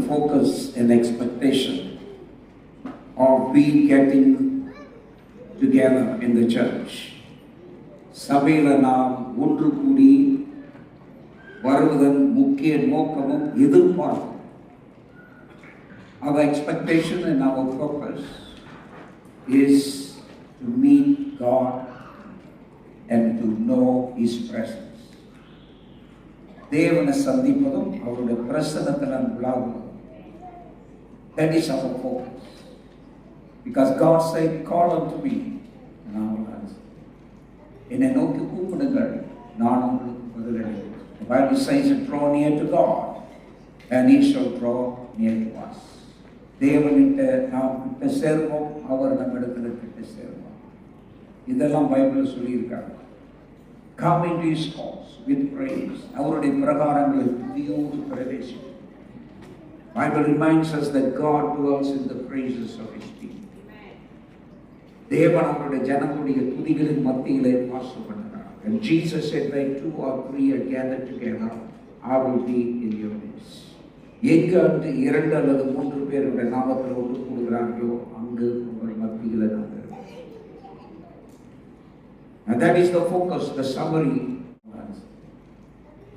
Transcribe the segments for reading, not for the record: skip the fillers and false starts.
focus and expectation of we getting together in the church. சபையில் நாம் ஒன்று கூடி வருவதன் முக்கிய நோக்கமும் எதிர்பார்ப்பும். Our expectation and our purpose is to meet God and to know His presence. தேவனை சந்திப்பதும் அவருடைய பிரசன்னத்தில் விழாவுவதும். That is our focus. Because God said, call unto me and I will answer. என்னை நோக்கி கூப்பிடுங்கள், நான் உங்களுக்கு பதிலளிப்பேன். The Bible says, draw near to God and He shall draw near to us. தேவனிட்ட நாம் கிட்ட சேர்வோம், அவர் நம்மிடத்துல கிட்ட சேர்வோம். இதெல்லாம் பைபிள் சொல்லியிருக்காங்க. Come into His house with praise. அவருடைய பிரகாரங்களில் துதியோடு பிரவேசிக்கும். Bible reminds us that God dwells in the praises of His people. தேவன் அவருடைய ஜனங்களுடைய துதிகளின் மத்தியிலே வாசம் பண்ணுகிறார். And Jesus said, where 2 or 3 are gathered together, I will be in your midst. எங்கு அன்று 2 அல்லது 3 பேருடைய நாமத்தில் ஒன்று கூடுகிறார்களோ அங்கு உங்கள் மத்தியில் நான் இருப்பேன். And that is the focus, the summary.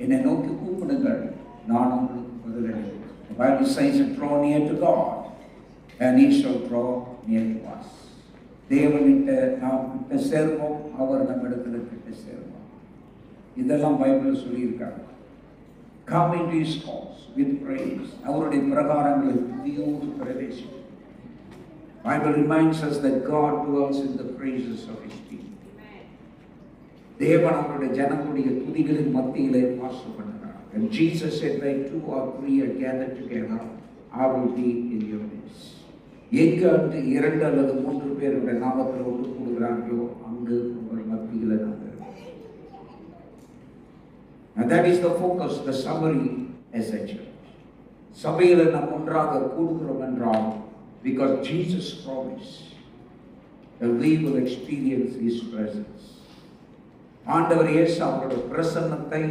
என்னை நோக்கி கூப்பிடுங்கள், நான் உங்களுக்கு பதிலளிப்பேன். The Bible says, draw near to God and He shall draw near to us. தேவனிட்ட நாம் கிட்ட சேர்வோம், அவர் நம்மிடத்துல கிட்ட சேர்வோம். இதெல்லாம் பைபிள் சொல்லியிருக்காங்க. Come into His house with praise. அவருடைய பிரகாரங்களில் துதியோடு பிரவேசிக்கும். Bible reminds us that God dwells in the praises of His people. தேவன் அவருடைய ஜனங்களுடைய துதிகளின் மத்தியிலே வாசம் பண்ணுகிறார். And Jesus said, where 2 or 3 are gathered together, I will be in your midst. எங்கு அன்று 2 அல்லது 3 பேருடைய நாமத்தில் ஒன்று கூடுகிறார்களோ அங்கு உங்கள் மத்தியில் நான் இருப்பேன். And that is the focus, the summary as a church. சபையில் நாம் ஒன்றாக கூடுகிறோம் என்றால் because Jesus promised that we will experience His presence. ஆண்டவர் இயேசு அவருடைய பிரசன்னத்தை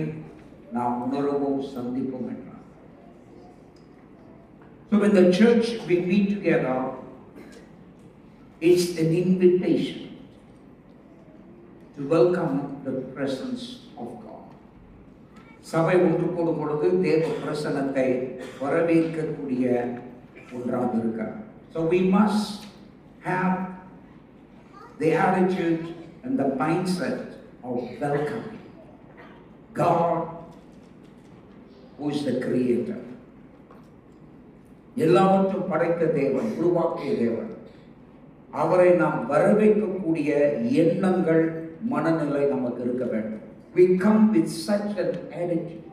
நாம் உணரவும் சந்திப்போம் என்றார். So when the church we meet together, it's an invitation to welcome the presence of God. சபை ஒன்று கூடும் பொழுது தேவ பிரசன்னத்தை வரவேற்கக்கூடிய ஒன்றாக இருக்கிறார். So we must have the attitude and the mindset of welcoming God, who is the Creator. எல்லாவற்றையும் படைத்த தேவன், உருவாக்கிய தேவன், அவரை நாம் வரவேற்கக்கூடிய எண்ணங்கள், மனநிலை நமக்கு இருக்க வேண்டும். We come with such an attitude.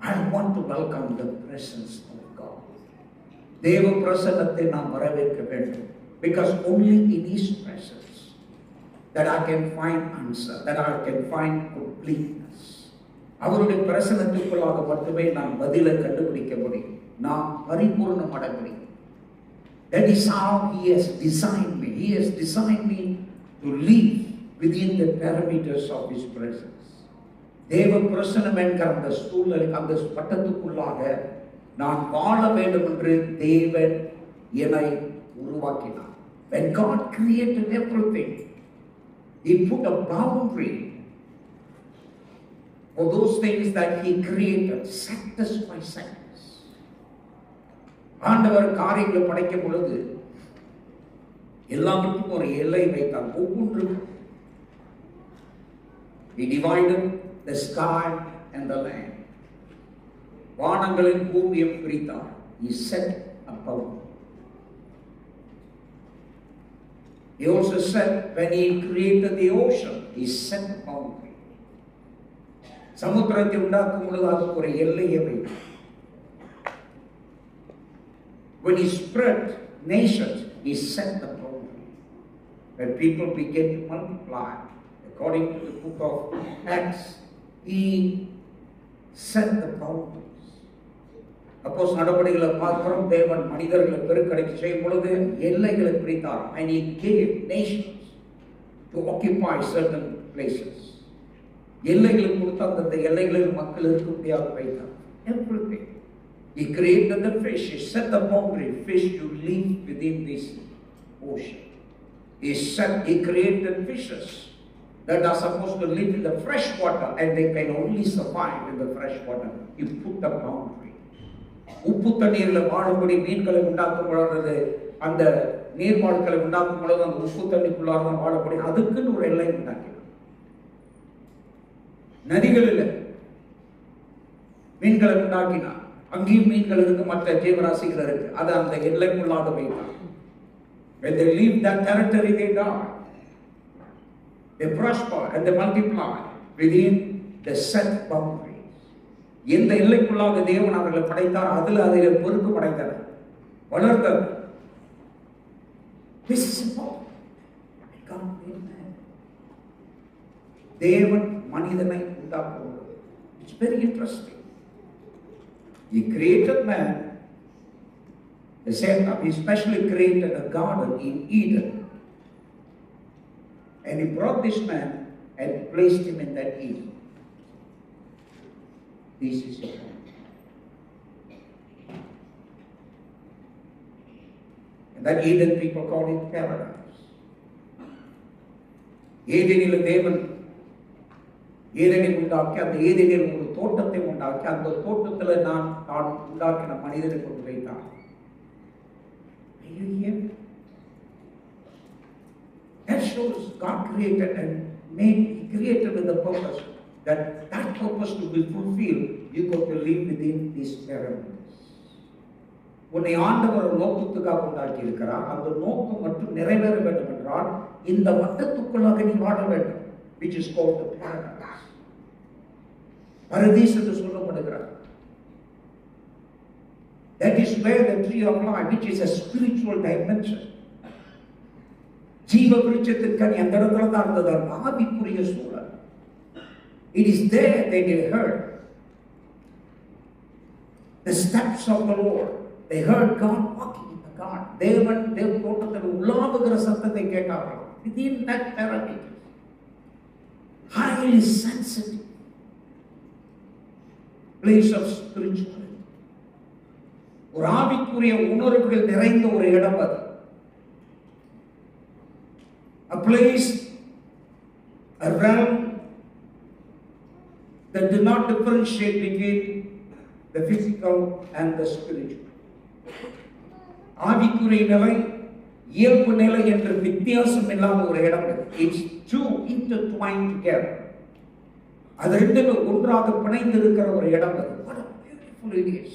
I want to welcome the presence of God. தேவ பிரசன்னத்தை நாம் வரவேற்க வேண்டும். Because only in His presence that I can find answer, that I can find completeness. அவருடைய பிரசன்னத்துக்குள்ளாக மட்டுமே நாம் பதிலை கண்டுபிடிக்க முடியும். நாம் பரிபூர்ணம் அடைய முடியும். That is how He has designed me. He has designed me to live within the parameters of His presence. தேவ பிரசன்னம் என்கிற அந்த சூழல், அந்த பட்டத்துக்குள்ளாக நான் வாழ வேண்டும் என்று தேவன் என்னை உருவாக்கினார். When God created everything, He put a boundary for those things that He created, sectors by sectors. ஆண்டவர் காரியங்களை படைக்கும் பொழுது எல்லாவற்றுக்கும் ஒரு எல்லை வைத்தார். ஒவ்வொன்றும் He divided the sky and the land. வானங்களின் பூமியை பிரித்தார். He set a boundary. He also said, when He created the ocean, He set a boundary. சமுத்திரத்தை உண்டாக்கும் பொழுது அதுக்கு ஒரு எல்லையை வைத்தார். When He spread nations, He set the boundary. When people began to multiply, according to the book of Acts, He set the boundaries. அப்போஸ் நடவடிக்கைகளை பார்க்கிறோம். தேவன் மனிதர்களை பெருக்கடைக்கு செய்யும் பொழுது எல்லைகளை பிரித்தார். And He gave nations to occupy certain places. எல்லைகளை கொடுத்து அந்த எல்லைகளில் மக்கள் இருக்கும்படியாக வைத்தார். Everything. He created the fish. He set the boundary. Fish, you live within this ocean. He created fishes that are supposed to live in the fresh water, and they can only survive in the fresh water. You put the boundary. உப்பு தண்ணீரில் வாழும்படி மீன்களை உண்டாக்கும் பொழுது, அந்த நீர்வாழ்களை உண்டாக்கும் பொழுது அந்த உப்பு தண்ணிக்குள்ளாக தான் வாழப்படி, அதுக்குன்னு ஒரு எல்லை உண்டாக்கி. நதிகளில் மீன்களை உண்டாக்கினா அங்கேயும் மீன்கள் இருக்கு, மற்ற ஜீவராசிகள் இருக்கு. அது அந்த எல்லைக்குள்ளாக வைத்தார். When they leave that territory, they die. They prosper and they multiply within the set boundaries. எந்த எல்லைக்குள்ளாக தேவன் அவர்களை படைத்தார், அதில் பொறுப்பு படைத்தார், வளர்த்தார். This is important. God made man. தேவன் மனிதனை உண்டாக்குவார். It's very interesting. He created man. The same time, He specially created a garden in Eden. And He brought this man and placed him in that Eden. This is it. And that Eden, people call it paradise. ஏதேனில் தேவன் ஏதேனை உண்டாக்கி, அந்த ஏதேனில் ஒரு தோட்டத்தை உண்டாக்கி, அந்த தோட்டத்தில் தான் உண்டாக்கின மனிதனை கொண்டு வைத்தார். That shows God created and made. He created with the purpose that purpose to be fulfilled, you got to live within these parameters. உன்னை ஆண்டவர் ஒரு நோக்கத்துக்காக உண்டாக்கி இருக்கிறார். அந்த நோக்கம் மட்டும் நிறைவேற வேண்டும் என்றால் இந்த வட்டத்துக்குள்ளாக நீ வாழ வேண்டும். Which is called the paradise. பரதீஸ் என்று சொல்லப்படுகிறார். That is where the tree of life, which is a spiritual dimension. ஜீவ விருட்சத்திற்கு அந்த இடத்துல தான் இருந்தது, ஆவிக்குரிய சூழல். It is there that they heard the steps of the Lord. They heard God walking in the garden. தேவன் தோட்டத்தில் உலாவுகிற சத்தத்தை கேட்டார்கள். Within that parameter, highly sensitive place of spirituality. ஒரு ஆவிக்குரிய உணர்வுகள் நிறைந்த ஒரு இடம் அது. A place, a realm that did not differentiate between the physical and the spiritual. ஆவிக்குரிய நிலை, இயல்பு நிலை என்ற வித்தியாசம் இல்லாத ஒரு இடம். It's two intertwined together. அது ரெண்டுமே ஒன்றாக பிணைந்திருக்கிற ஒரு இடம் அது. What a beautiful it is.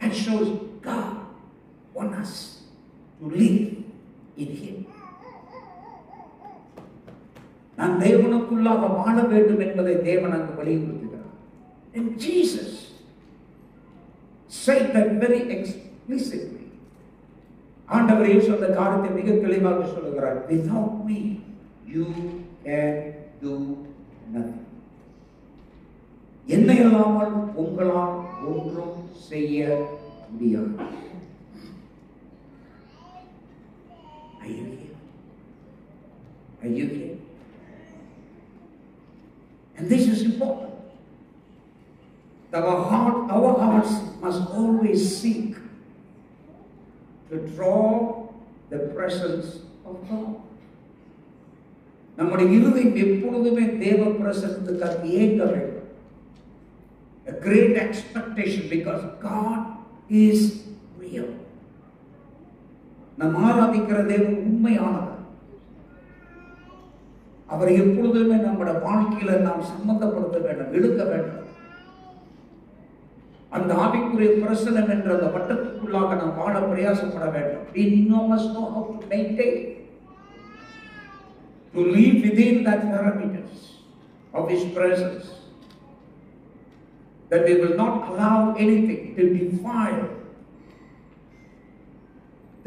That shows God wants us to live in Him. நான் தேவனுக்குள்ளாக வாழ வேண்டும் என்பதை தேவன் அங்கு வலியுறுத்துகிறார். And Jesus said that very explicitly. ஆண்டவர் இயேசு அந்த காரியத்தை மிக தெளிவாக சொல்லுகிறார். Without me you can do nothing. என்னை இல்லாமல் உங்களால் ஒன்றும் செய்ய முடியாது. Are you here? Are you here? And this is important. Our hearts must always seek to draw the presence of God. நம்முடைய இருதயம் எப்பொழுதுமே தேவ பிரசன்னத்துக்காக ஏங்க வேண்டும். A great expectation because God is real. நாம் ஆராதிக்கிற தேவன் உண்மையானவர். அவரை எப்பொழுதுமே நம்முடைய வாழ்க்கையில நாம் சம்பந்தப்படுத்த வேண்டும், எடுக்க வேண்டும். அந்த ஆவிக்குரிய பிரசனம் என்ற அந்த வட்டத்துக்குள்ளாக நாம் வாழ பிரயாசப்பட வேண்டும். We must know how to maintain, to live within that parameters of His presence, that we will not allow anything to defile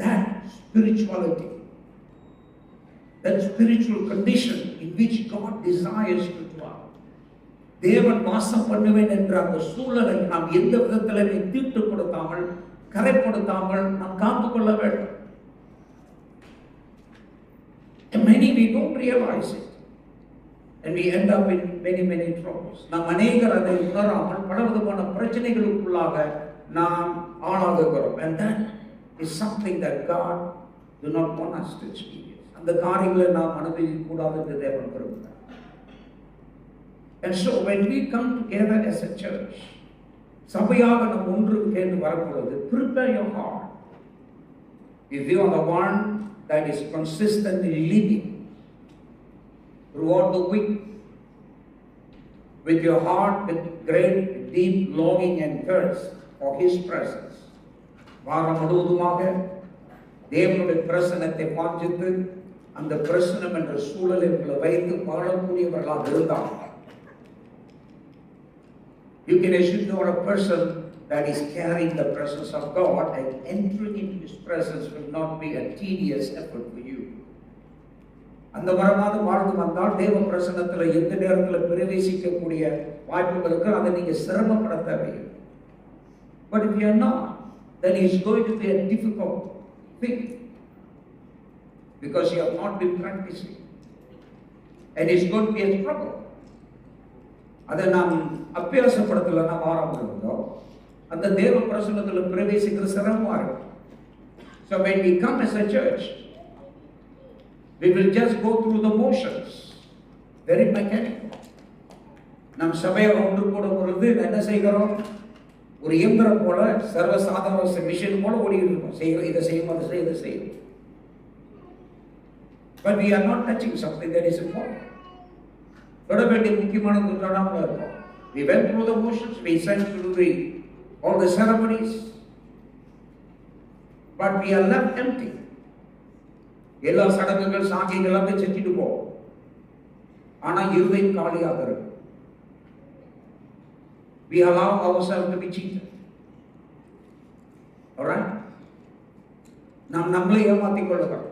that spirituality, that spiritual condition in which God desires to dwell. தேவன் வாசம் பண்ணுவேன் என்ற அந்த சூழலை நாம் எந்த விதத்திலுமே தீட்டுப்படுத்தாமல், கரைப்படுத்தாமல் நாம் காத்துக்கொள்ள வேண்டும். And many we don't realize it. and we end up in many troubles. நாம் அநேகர் அதை உணராமல் பலவிதமான பிரச்சனைகளுக்குள்ளாக நாம் ஆளாகுகிறோம். And that is something that God do not want us to experience. அந்த காரியங்களை நாம் அனுபவிக்க கூடாது என்று தேவன் விரும்புகிறார். And so when we come together as a church, சபையாக நாம் ஒன்று சேர்ந்து வரும்பொழுது, prepare your heart. If you are the one that is consistently living throughout the week with your heart with great deep longing and thirst for His presence, வாரம் முழுவதுமாக தேவனுடைய பிரசன்னத்தை வாஞ்சித்து அந்த பிரசன்னம் என்ற சூழலை உங்களை வைத்து வாழக்கூடியவர்களாக இருந்தால், you can assume you are a person that is carrying the presence of God, and entering into His presence will not be a tedious effort for you. அந்த வரமாக வாழ்ந்து வந்தால் தேவ பிரசன்னத்தில் எந்த நேரத்தில் பிரவேசிக்கக்கூடிய வாய்ப்புகளுக்கு அதை நீங்க சிரமப்பட தேவையில்லை. But if you are not, then it's going to be a difficult thing because you have not been practicing, and it's going to be a struggle. அதை நாம் அபியாசப்படுத்தல நாம் ஆரம்பிக்கிறோம், அந்த தேவ பிரசன்னத்தில் பிரவேசிக்கிற சிரமமா இருக்கும். So when we come as a church, we will just go through the motions, very mechanical. நம் சபையை ஒன்று கூட பொழுது என்ன செய்கிறோம், ஒரு இயந்திரம் போல சர்வசாதாரண மிஷின் போல ஓடிட்டு இருக்கோம், செய்யறோம், இதை செய்யும், அதை செய்யும், இதை செய்யும். But we are not touching something that is important. தொட வேண்டிய முக்கியமானது தொடாமல் இருக்கும். We went through the motions, we went through all the ceremonies, but we are left empty. எல்லா சடங்குகள் சாங்கிகள் எல்லாமே செஞ்சுட்டு போவோம், ஆனா இருதயம் காலியாக இருக்கும். We allow ourselves to be cheated. Alright? நாம் நம்மளை ஏமாத்திக் கொள்ளுகிறோம்.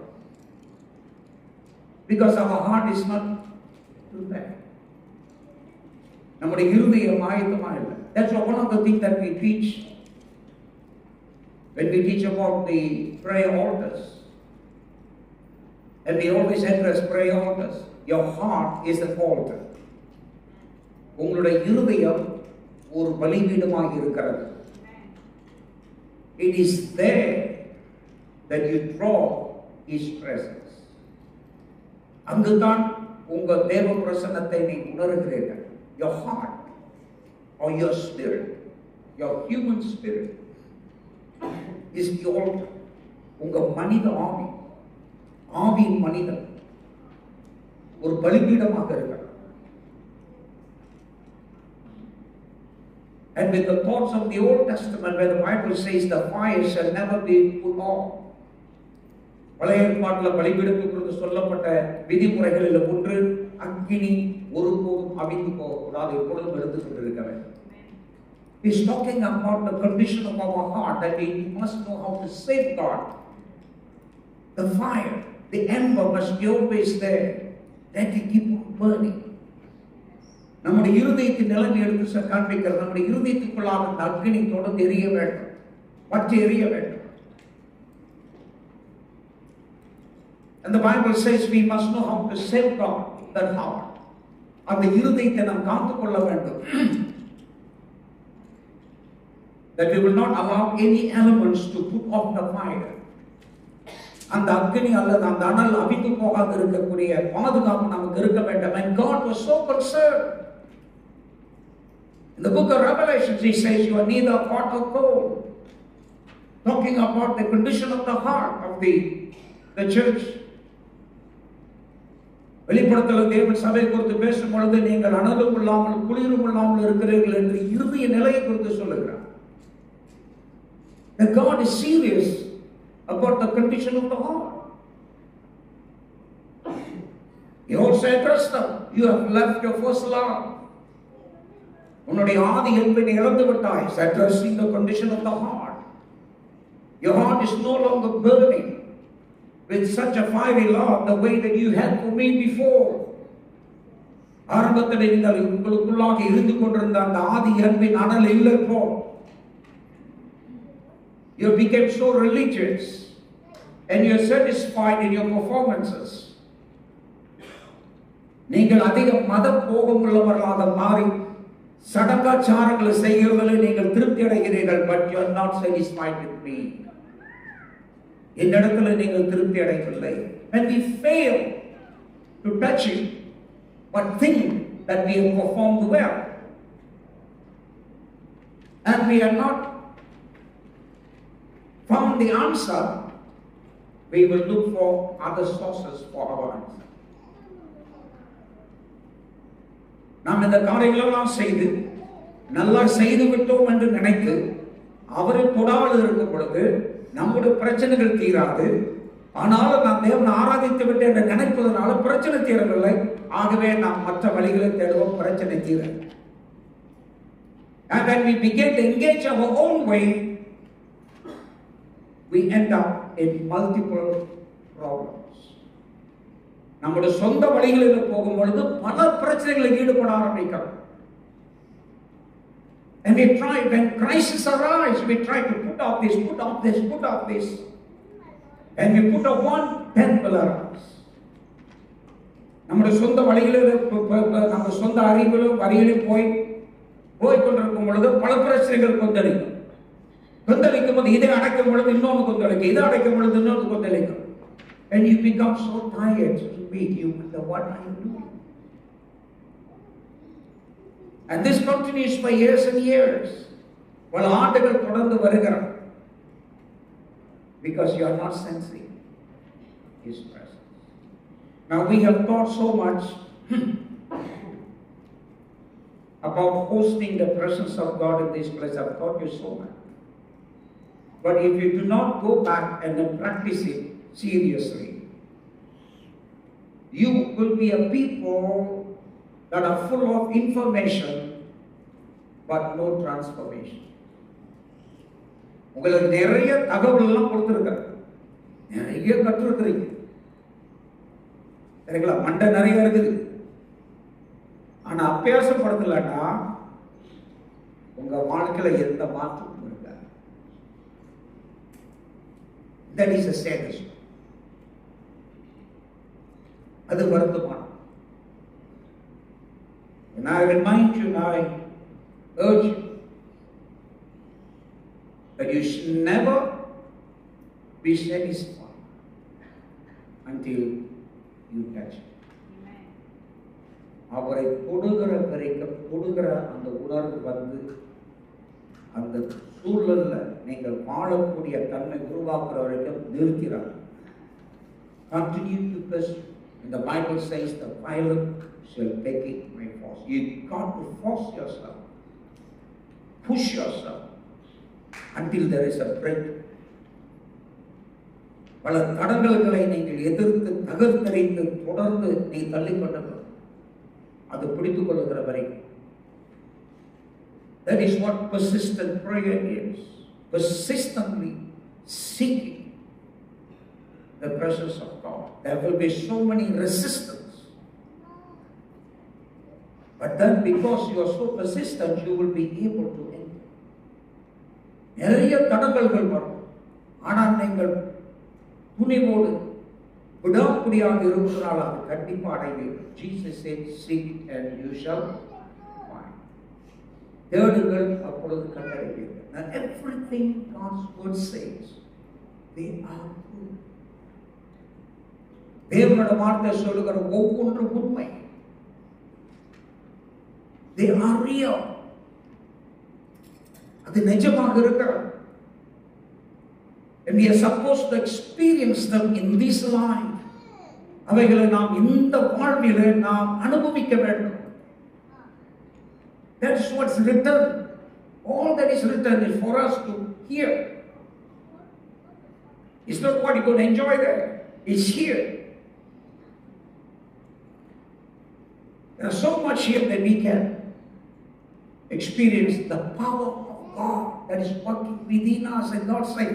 Because our heart is not prepared. நம்முடைய இருதயம் ஆயத்தமா இல்லை. That's one of the things that we teach when we teach about the prayer altars. And we always address prayer altars. Your heart is an altar. உங்களுடைய இருதயம் ஒரு பலிபீடமாக இருக்கிறது. It is there that you draw His presence. அங்குதான் உங்க தேவ பிரசன்னத்தை நீ உணர்கிறீர்கள். Your heart or your spirit, your human spirit is the altar. உங்க மனித ஆவி, ஆவியின் மனிதன் ஒரு பலிபீடமாக இருக்கிறது. And with the thoughts of the Old Testament, where the Bible says the fire shall never be put off. பழைய ஏற்பாட்டில் பலிபீடத்துக்கு சொல்லப்பட்ட விதிமுறைகளில் ஒன்று, அக்கினி ஒருபோதும் அவிந்து போகக்கூடாது, எப்பொழுதும் எழுந்து கொண்டிருக்க வேண்டும். He's talking about the condition of our heart, that we must know how to safeguard the fire. The ember must be always there, that we keep on burning. நம்முடைய இருதயத்தின் நிலைமை எடுத்து காண்பிக்கிறது. நம்முடைய இருதயத்துக்குள்ளாக அந்த அக்கினி தொடர்ந்து எரிய வேண்டும், பற்றி எரிய வேண்டும். And the Bible says we must know how to safeguard that heart. அந்த இருதயத்தை நாம் காத்துக் கொள்ள வேண்டும். That we will not allow any elements to put off the fire. அந்த அக்கினி அல்லது அந்த அனல் அவிந்து போகாது இருக்கக்கூடிய பாதுகாப்பு நமக்கு இருக்க வேண்டும். And God was so concerned. In the book of Revelation, He says you are neither hot or cold. Talking about the condition of the heart of the church. வெளிப்படுத்தல தேவன் சபை குறித்து பேசும் பொழுது நீங்கள் அனலும் இல்லாமல் குளிரும் இல்லாமல் இருக்கிறீர்கள் என்று இருதய நிலையை குறித்து சொல்லுகிறார். That God is serious about the condition of the heart. He also addressed them. You have left your first love. உன்னுடைய ஆதி அன்பை இழந்து விட்டாய். It's addressing the condition of the heart. Your heart is no longer burning with such a fiery love the way that you had for me before. ஆரம்பத்தில் நீங்கள் உங்களுக்குள்ளாக இருந்து கொண்டிருந்த அந்த ஆதி அன்பின் அனல் இல்லை இப்போ. You became so religious and you're satisfied in your performances. நீங்கள் அதிக மத போகம் உள்ளவர்களாக மாறி சடங்காச்சாரங்களை செய்கிறதில் நீங்கள் திருப்தி அடைகிறீர்கள். But you are not satisfied with me. என்னிடத்தில் நீங்கள் திருப்தி அடையவில்லை. When we fail to touch it but think that we have performed well and we are not found the answer, we will look for other sources for our answer. நாம் இந்த காரியங்களெல்லாம் செய்து நல்லா செய்து விட்டோம் என்று நினைத்து அவரை தொடாமல் இருக்கும் பொழுது நம்முடைய பிரச்சனைகள் தீராது. ஆனாலும் நாம் தேவனை ஆராதித்து விட்டு என்று நினைப்பதனால பிரச்சனை தீரவில்லை. ஆகவே நாம் மற்ற வழிகளை தேடுவோம், பிரச்சனை தீர. And when we begin to engage our own way, we end up in multiple problems. நம்முடைய சொந்த வழிகளில் போகும் பொழுது பல பிரச்சனைகளில் ஈடுபட ஆரம்பிக்கிறோம். And we try, when crisis arise, we try to put off this, put off this, put off this. And we put off one, 10 will arise. நம்முடைய சொந்த வழிகளில் நம்ம சொந்த அறிவிலும் வழியிலும் போய்கொண்டிருக்கும் பொழுது பல பிரச்சனைகள் கொந்தளிக்கும் போது இதை அடைக்கும் பொழுது இன்னொன்று கொந்தளிக்கும், இதை அடைக்கும் பொழுது இன்னொன்று கொந்தளிக்கும். And you become so tired to meet you wonder what are you doing? And this continues for years and years. பல ஆண்டுகள் தொடர்ந்து வருகிறது. Because you are not sensing His presence. Now we have thought so much about hosting the presence of God in this place. I've taught you so much. But if you do not go back and then practice it seriously, you will be a people that are full of information but no transformation. உங்களுக்கு நிறைய தகவல் எல்லாம் கொடுத்திருக்காரு, நிறைய கற்றுருக்கிறீங்க, சரிங்களா? மண்டை நிறைய இருக்குது. ஆனா அபியாசப்படுத்தலன்னா உங்க வாழ்க்கையில எந்த மாற்றமும் இருக்காது. That is a status. அது வருத்தமானம். And I remind you, and I urge you that you should never be satisfied until you touch it. அவரை தொடுகிற வரைக்கும், தொடுகிற அந்த உணர்வு வந்து அந்த சூழல்ல நீங்கள் வாழக்கூடிய தன்மை உருவாக்குற வரைக்கும் நிறுத்திறார். Continue to pursue. And the Bible says the violent shall take it by force. You got to force yourself, push yourself until there is a breakthrough. பல தடங்கல்களை நீங்கள் எதிர்த்து தகர்த்தெறிந்து தொடர்ந்து நீ தள்ளிக்கொண்டது அது பிடித்துக் கொள்ளுகிற வரைக்கும். That is what persistent prayer is. Persistently seeking the presence of God. There will be so many resistance. But then because you are so persistent, you will be able to enter. நிறைய தடங்கல்கள் வரும். ஆனால் நீங்கள் துணிவோடு விடாப்பிடியாக இருப்பதனால் அது கண்டிப்பாக அடைவீர்கள். Jesus said, seek and you shall find. தேடுங்கள், அப்பொழுது கண்டடைவீர்கள். Now everything God's word says, they are good. தேவனுடைய வார்த்தை சொல்லுகிற ஒவ்வொன்றும் உண்மை. They are real. அது நிஜமாக இருக்கிறது. And we are supposed to experience them in this life. அவைகளை நாம் இந்த வாழ்விலே நாம் அனுபவிக்க வேண்டும். That's what's written. All that is written is for us to hear. It's not what you're going to enjoy there. It's here. There's so much here that we can experience the power of God that is working within us. And God said,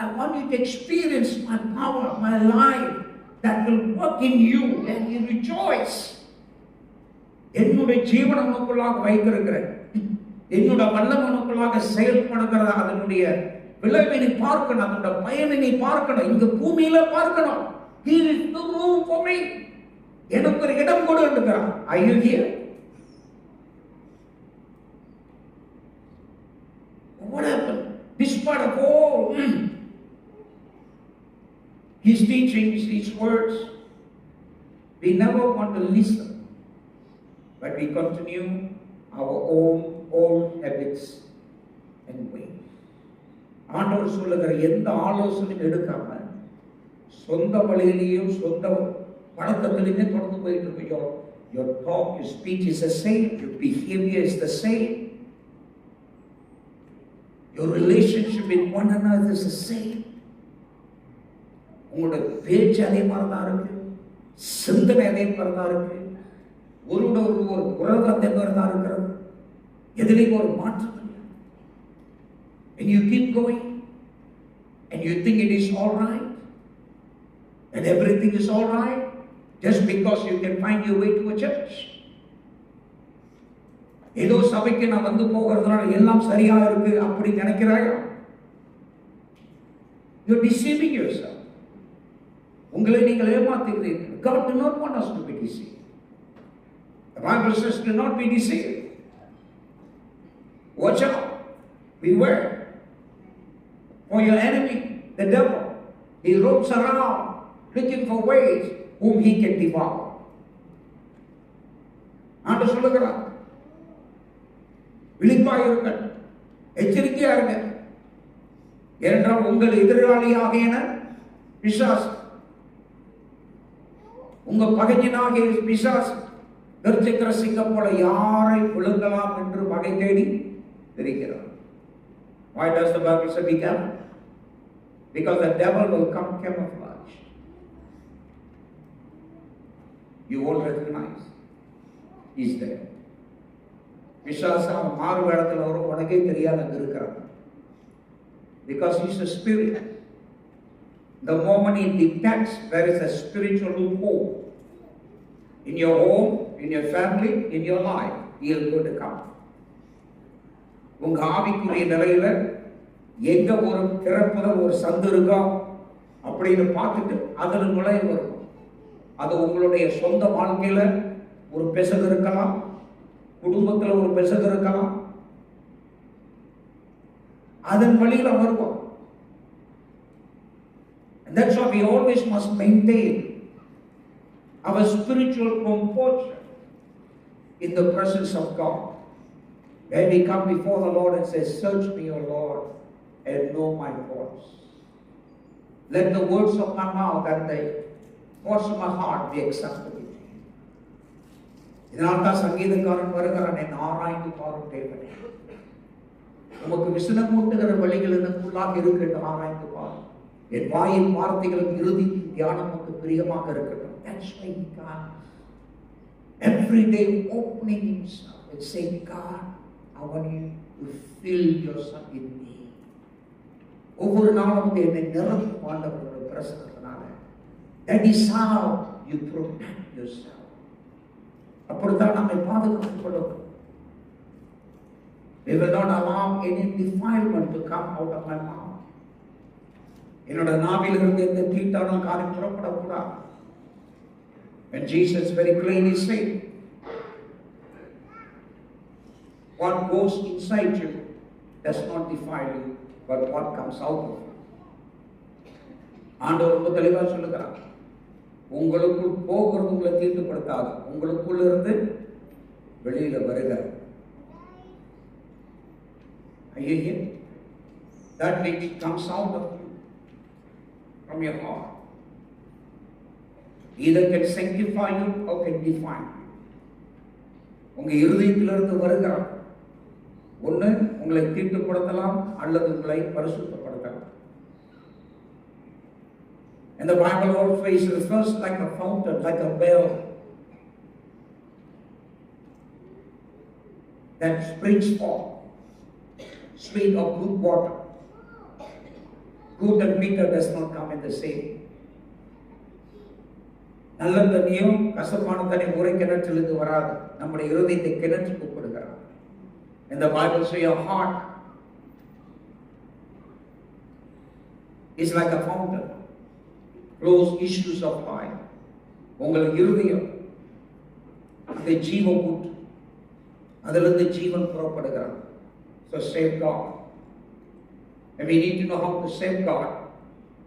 I want you to experience my power, my life that will work in you and you rejoice. என்னுடைய ஜீவன் உனக்குள்ளாக வைத்திருக்கிறேன், என்னுடைய வல்லமை உனக்குள்ளாக செயல்படுகிற அதனுடைய விளைவை நீ பார்க்கணும், அதனுடைய பயனை நீ பார்க்கணும், இந்த பூமியில பார்க்கணும். Here is the room for me. எனக்கு ஒரு இடம் கொடு என்றார். Are you here? What happened? Despite of all his teachings, his words, we never want to listen, but we continue our own old habits and ways. ஆண்டவர் சொல்லுகிற எந்த ஆலோசனையும் எடுக்காம சொந்த வழியிலையும் சொந்த பழக்கத்திலையுமே தொடர்ந்து போயிட்டு இருக்கோம். Your talk, your speech is the same, your behavior is the same, your relationship with one another is the same. உங்களோட பேச்சு அதே மாதிரி தான் இருக்கு, சிந்தனை அதே மாதிரி தான் இருக்கு, ஒரு உறவு அதே மாதிரி தான் இருக்கிறது, எதிலையும் ஒரு மாற்றம் இல்லை. And you keep going and you think it is all right and everything is all right just because you can find your way to a church. ஏதோ சபைக்கு நான் வந்து போகிறதுனால எல்லாம் சரியா இருக்கு அப்படி நினைக்கிறாயா? You're deceiving yourself. உங்களை நீங்கள் ஏமாத்துகிறீர்கள். God do not want us to be deceived. The Bible says do not be deceived. Watch out. Beware. For your enemy, the devil, he roams around looking for ways whom he can devour. ஆண்டு சொல்லுகிறார், விழிப்பாயிருங்கள், எச்சரிக்கையா இருங்க. ஏனென்றால் உங்கள் எதிராளியாகிய பிசாசு, உங்க பகைஞனாகிய பிசாசு கர்ஜிக்கிற சிங்கம் போல யாரை விழுங்கலாம் என்று வகை தேடி தெரிகிறார். Why does the Bible say be careful? Because the devil will come camouflage. You won't recognize he's there. பிசாசு அவன் மாறு வேடத்தில் வரும், உனக்கே தெரியாது அங்க இருக்கிறான். Because he's a spirit. The moment he detects there is a spiritual loophole in your home, in your family, in your life, he is going to come. உங்க ஆவிக்குரிய நிலையில எங்க ஒரு திறப்புதல் ஒரு சந்து இருக்கா அப்படின்னு பார்த்துட்டு அதில் நுழைய வரும். அது உங்களுடைய சொந்த வாழ்க்கையில ஒரு பெசகு இருக்கலாம், குடும்பத்தில் ஒரு பெசகு இருக்கலாம், அதன் வழியில வருவோம். And that's why we always must maintain our spiritual composure in the presence of God. When we come before the Lord and say, search me, O Lord, and know my thoughts. Let the words of my mouth and the thoughts of my heart be acceptable to you. இதனால்தான் சங்கீதக்காரன் வருகிறான், என் ஆராய்ந்து பாரும் தேவனே, உமக்கு விசனம் மூட்டுகிற வழிகள் எனக்குள்ளாக இருக்கின்ற ஆராய்ந்து பாரும், என் வாயின் வார்த்தைகள் இறுதி தியானம் உமக்கு பிரியமாக இருக்கட்டும். That's why God every day opening himself and saying, God, I want you to fill yourself in me. ஒவ்வொரு நாளும் என்னை நிரப்பும் ஆண்டவரோட பிரசன்னத்தினால. That is how you protect yourself. அப்படித்தான் நம்மை பாதுகாத்துக் கொள்ளும். We will not allow any defilement to come out of my mouth. என்னோட நாவிலிருந்து எந்த தீட்டான காரியம் புறப்படக்கூடாது. And Jesus very clearly said, what goes inside you does not defile you, but what comes out of you. ஆண்டவர் ரொம்ப தெளிவா சொல்லுகிறார், உங்களுக்குள் போகிறது உங்களை தீட்டுப்படுத்தாது, உங்களுக்குள்ள இருந்து வெளியில வருகிறது. ஐயே, that which comes out of you from your heart either can sanctify you or can define you. உங்க இருதயத்திலிருந்து வருகிறார், ஒன்று உங்களை தீட்டுப்படுத்தலாம் அல்லது உங்களை பரிசுத்தப்படுத்தலாம். And the Bible always refers like a fountain, like a well that springs forth sweet or good water. Good and bitter does not come in the same. நல்ல தண்ணியும் கசப்பான தண்ணி ஒரே கிணற்றிலிருந்து வராது. நம்முடைய இருதயத்தை கிணற்றுக்கு கொடுக்கிறார். And the Bible says your heart is like a fountain, flows issues of life. உங்கள் இருதயம் இந்த ஜீவ ஊற்று, அதிலிருந்து ஜீவன் புறப்படுகிறார். So safeguard. And we need to know how to safeguard.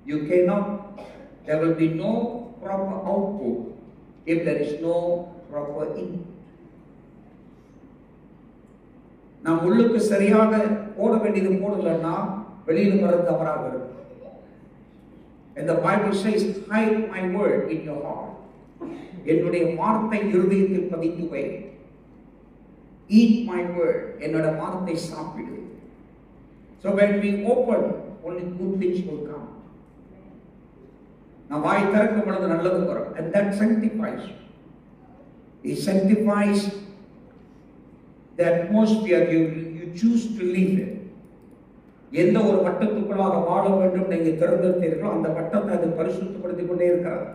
You cannot, there will be no proper output if there is no proper input. நாம் உள்ளுக்கு சரியாக போட வேண்டியது போடலன்னா வெளியில் வர தவறாக இருக்கும். And the Bible says, hide my word in your heart. என்னுடைய வார்த்தை இருதயத்தில் பதித்து வை. Eat my word. என்னோட வார்த்தை சாப்பிடு. So when we open, only good things will come. நான் வாய் திறக்கும் பொழுது நல்லது வரும். And that sanctifies. It sanctifies the atmosphere you choose to live in. எந்த ஒரு வட்டத்துக்குள்ளாக வாழ வேண்டும் நீங்க திறந்தீர்களோ அந்த வட்டத்தை அது பரிசுத்தப்படுத்திக் கொண்டே இருக்கிறார்.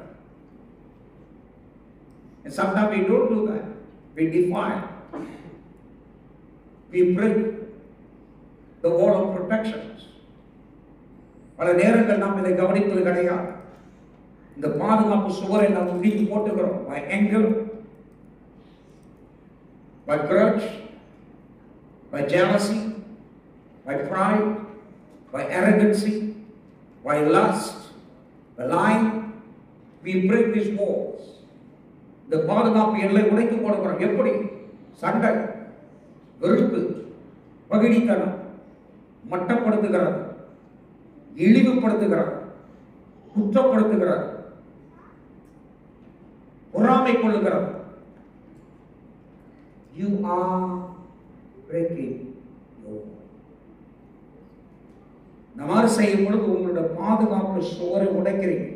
And sometimes we don't do that. We defile. We break the wall of protections. பல நேரங்கள் நாம் இதை கவனிப்பது கிடையாது. இந்த பாதுகாப்பு சுவரை நாம் இடித்து போட்டுக்கிறோம். By anger, by grudge, by jealousy, by pride, by arrogancy, by lust, by lying, we break these walls. இந்த பாதுகாப்பு எல்லை உடைத்து போடுகிறோம். எப்படி? சண்டை, வெறுப்பு, பகிடித்தனம், மட்டப்படுத்துகிறார், இழிவுபடுத்துகிறார், குற்றப்படுத்துகிறார், பொறாமை கொள்ளுகிறார். You are breaking your wall. நமாறு செய்யும் பொழுது உங்களோட பாதுகாப்பு சுவரை உடைக்கிறீங்க.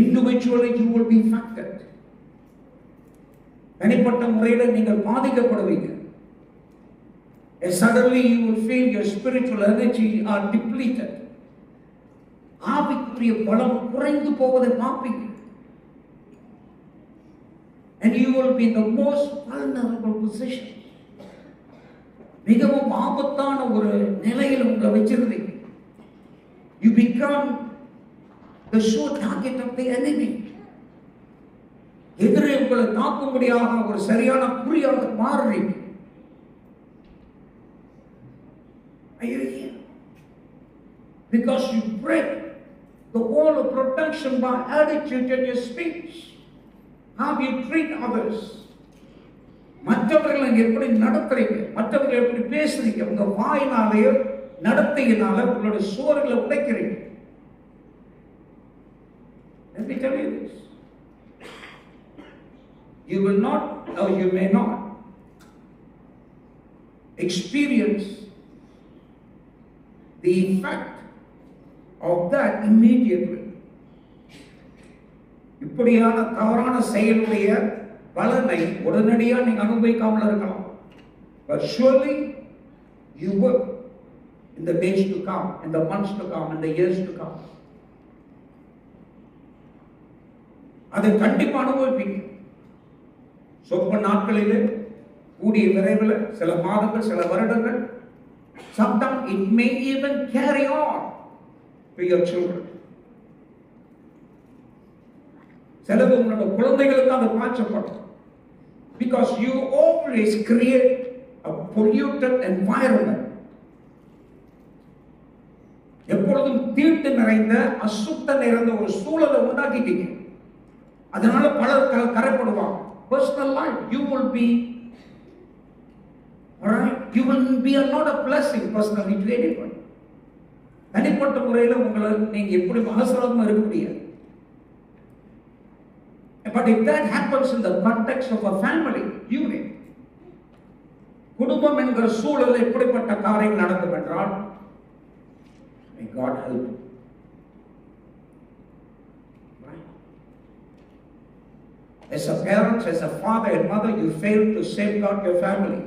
Individually you will be affected. தனிப்பட்ட முறையில் நீங்கள் பாதிக்கப்படுவீங்க. And suddenly you will feel your spiritual energy are depleted. ஆவிக்குரிய பலம் குறைந்து போவதை பார்ப்பீங்க. And you will be in the most vulnerable position. மிகவும் ஆபத்தான ஒரு நிலையில் உங்களை வச்சிருந்தீங்க. You become the sure target of the enemy. எதிரே உங்களை தாக்கும்படியாக ஒரு சரியான குறியாக மாறுறீங்க. Are you here? Because you break the wall of protection by attitude and your speech. How you treat others. மற்றவர்களை எப்படி நடத்துறீங்க, மற்றவர்களை எப்படி பேசுறீங்க, உங்க வாயினாலேயோ நடத்தையினால உங்களுடைய சுவர்களை உடைக்கிறீங்க. Let me tell you this. You will not, or you may not, experience the effect of that immediately. இப்படியான தவறான செயலுடைய பலனை உடனடியாக நீங்க அனுபவிக்காமல் இருக்கலாம். But surely you will in the days to come, in the months to come, in the years to come. அதை கண்டிப்பா அனுபவிப்பீங்க. சொற்ப நாட்களிலே, கூடிய விரைவில், சில மாதங்கள், சில வருடங்கள், sometimes it may even carry on to your children. சிலது உங்களோட குழந்தைகளுக்கு அது பாய்ச்சப்படும். Because you always create a polluted environment. எப்பொழுதும் தீட்டு நிறைந்த, அசுத்த நிறைந்த ஒரு சூழலை உண்டாக்கிட்டீங்க. அதனால பலர் கரைப்படுவாங்க. Personal life, you will be, alright, you will be not a blessing personally to anyone. தனிப்பட்ட முறையில் உங்களை நீங்க எப்படி ஆசீர்வாதமா இருக்க முடியாது. But if that happens in the context of a family unit, குடும்பம் என்கிற சூழலில் எப்படிப்பட்ட காரியம் நடக்கும் என்றால், may God help you. As a parent, as a father and mother, you fail to safeguard your family.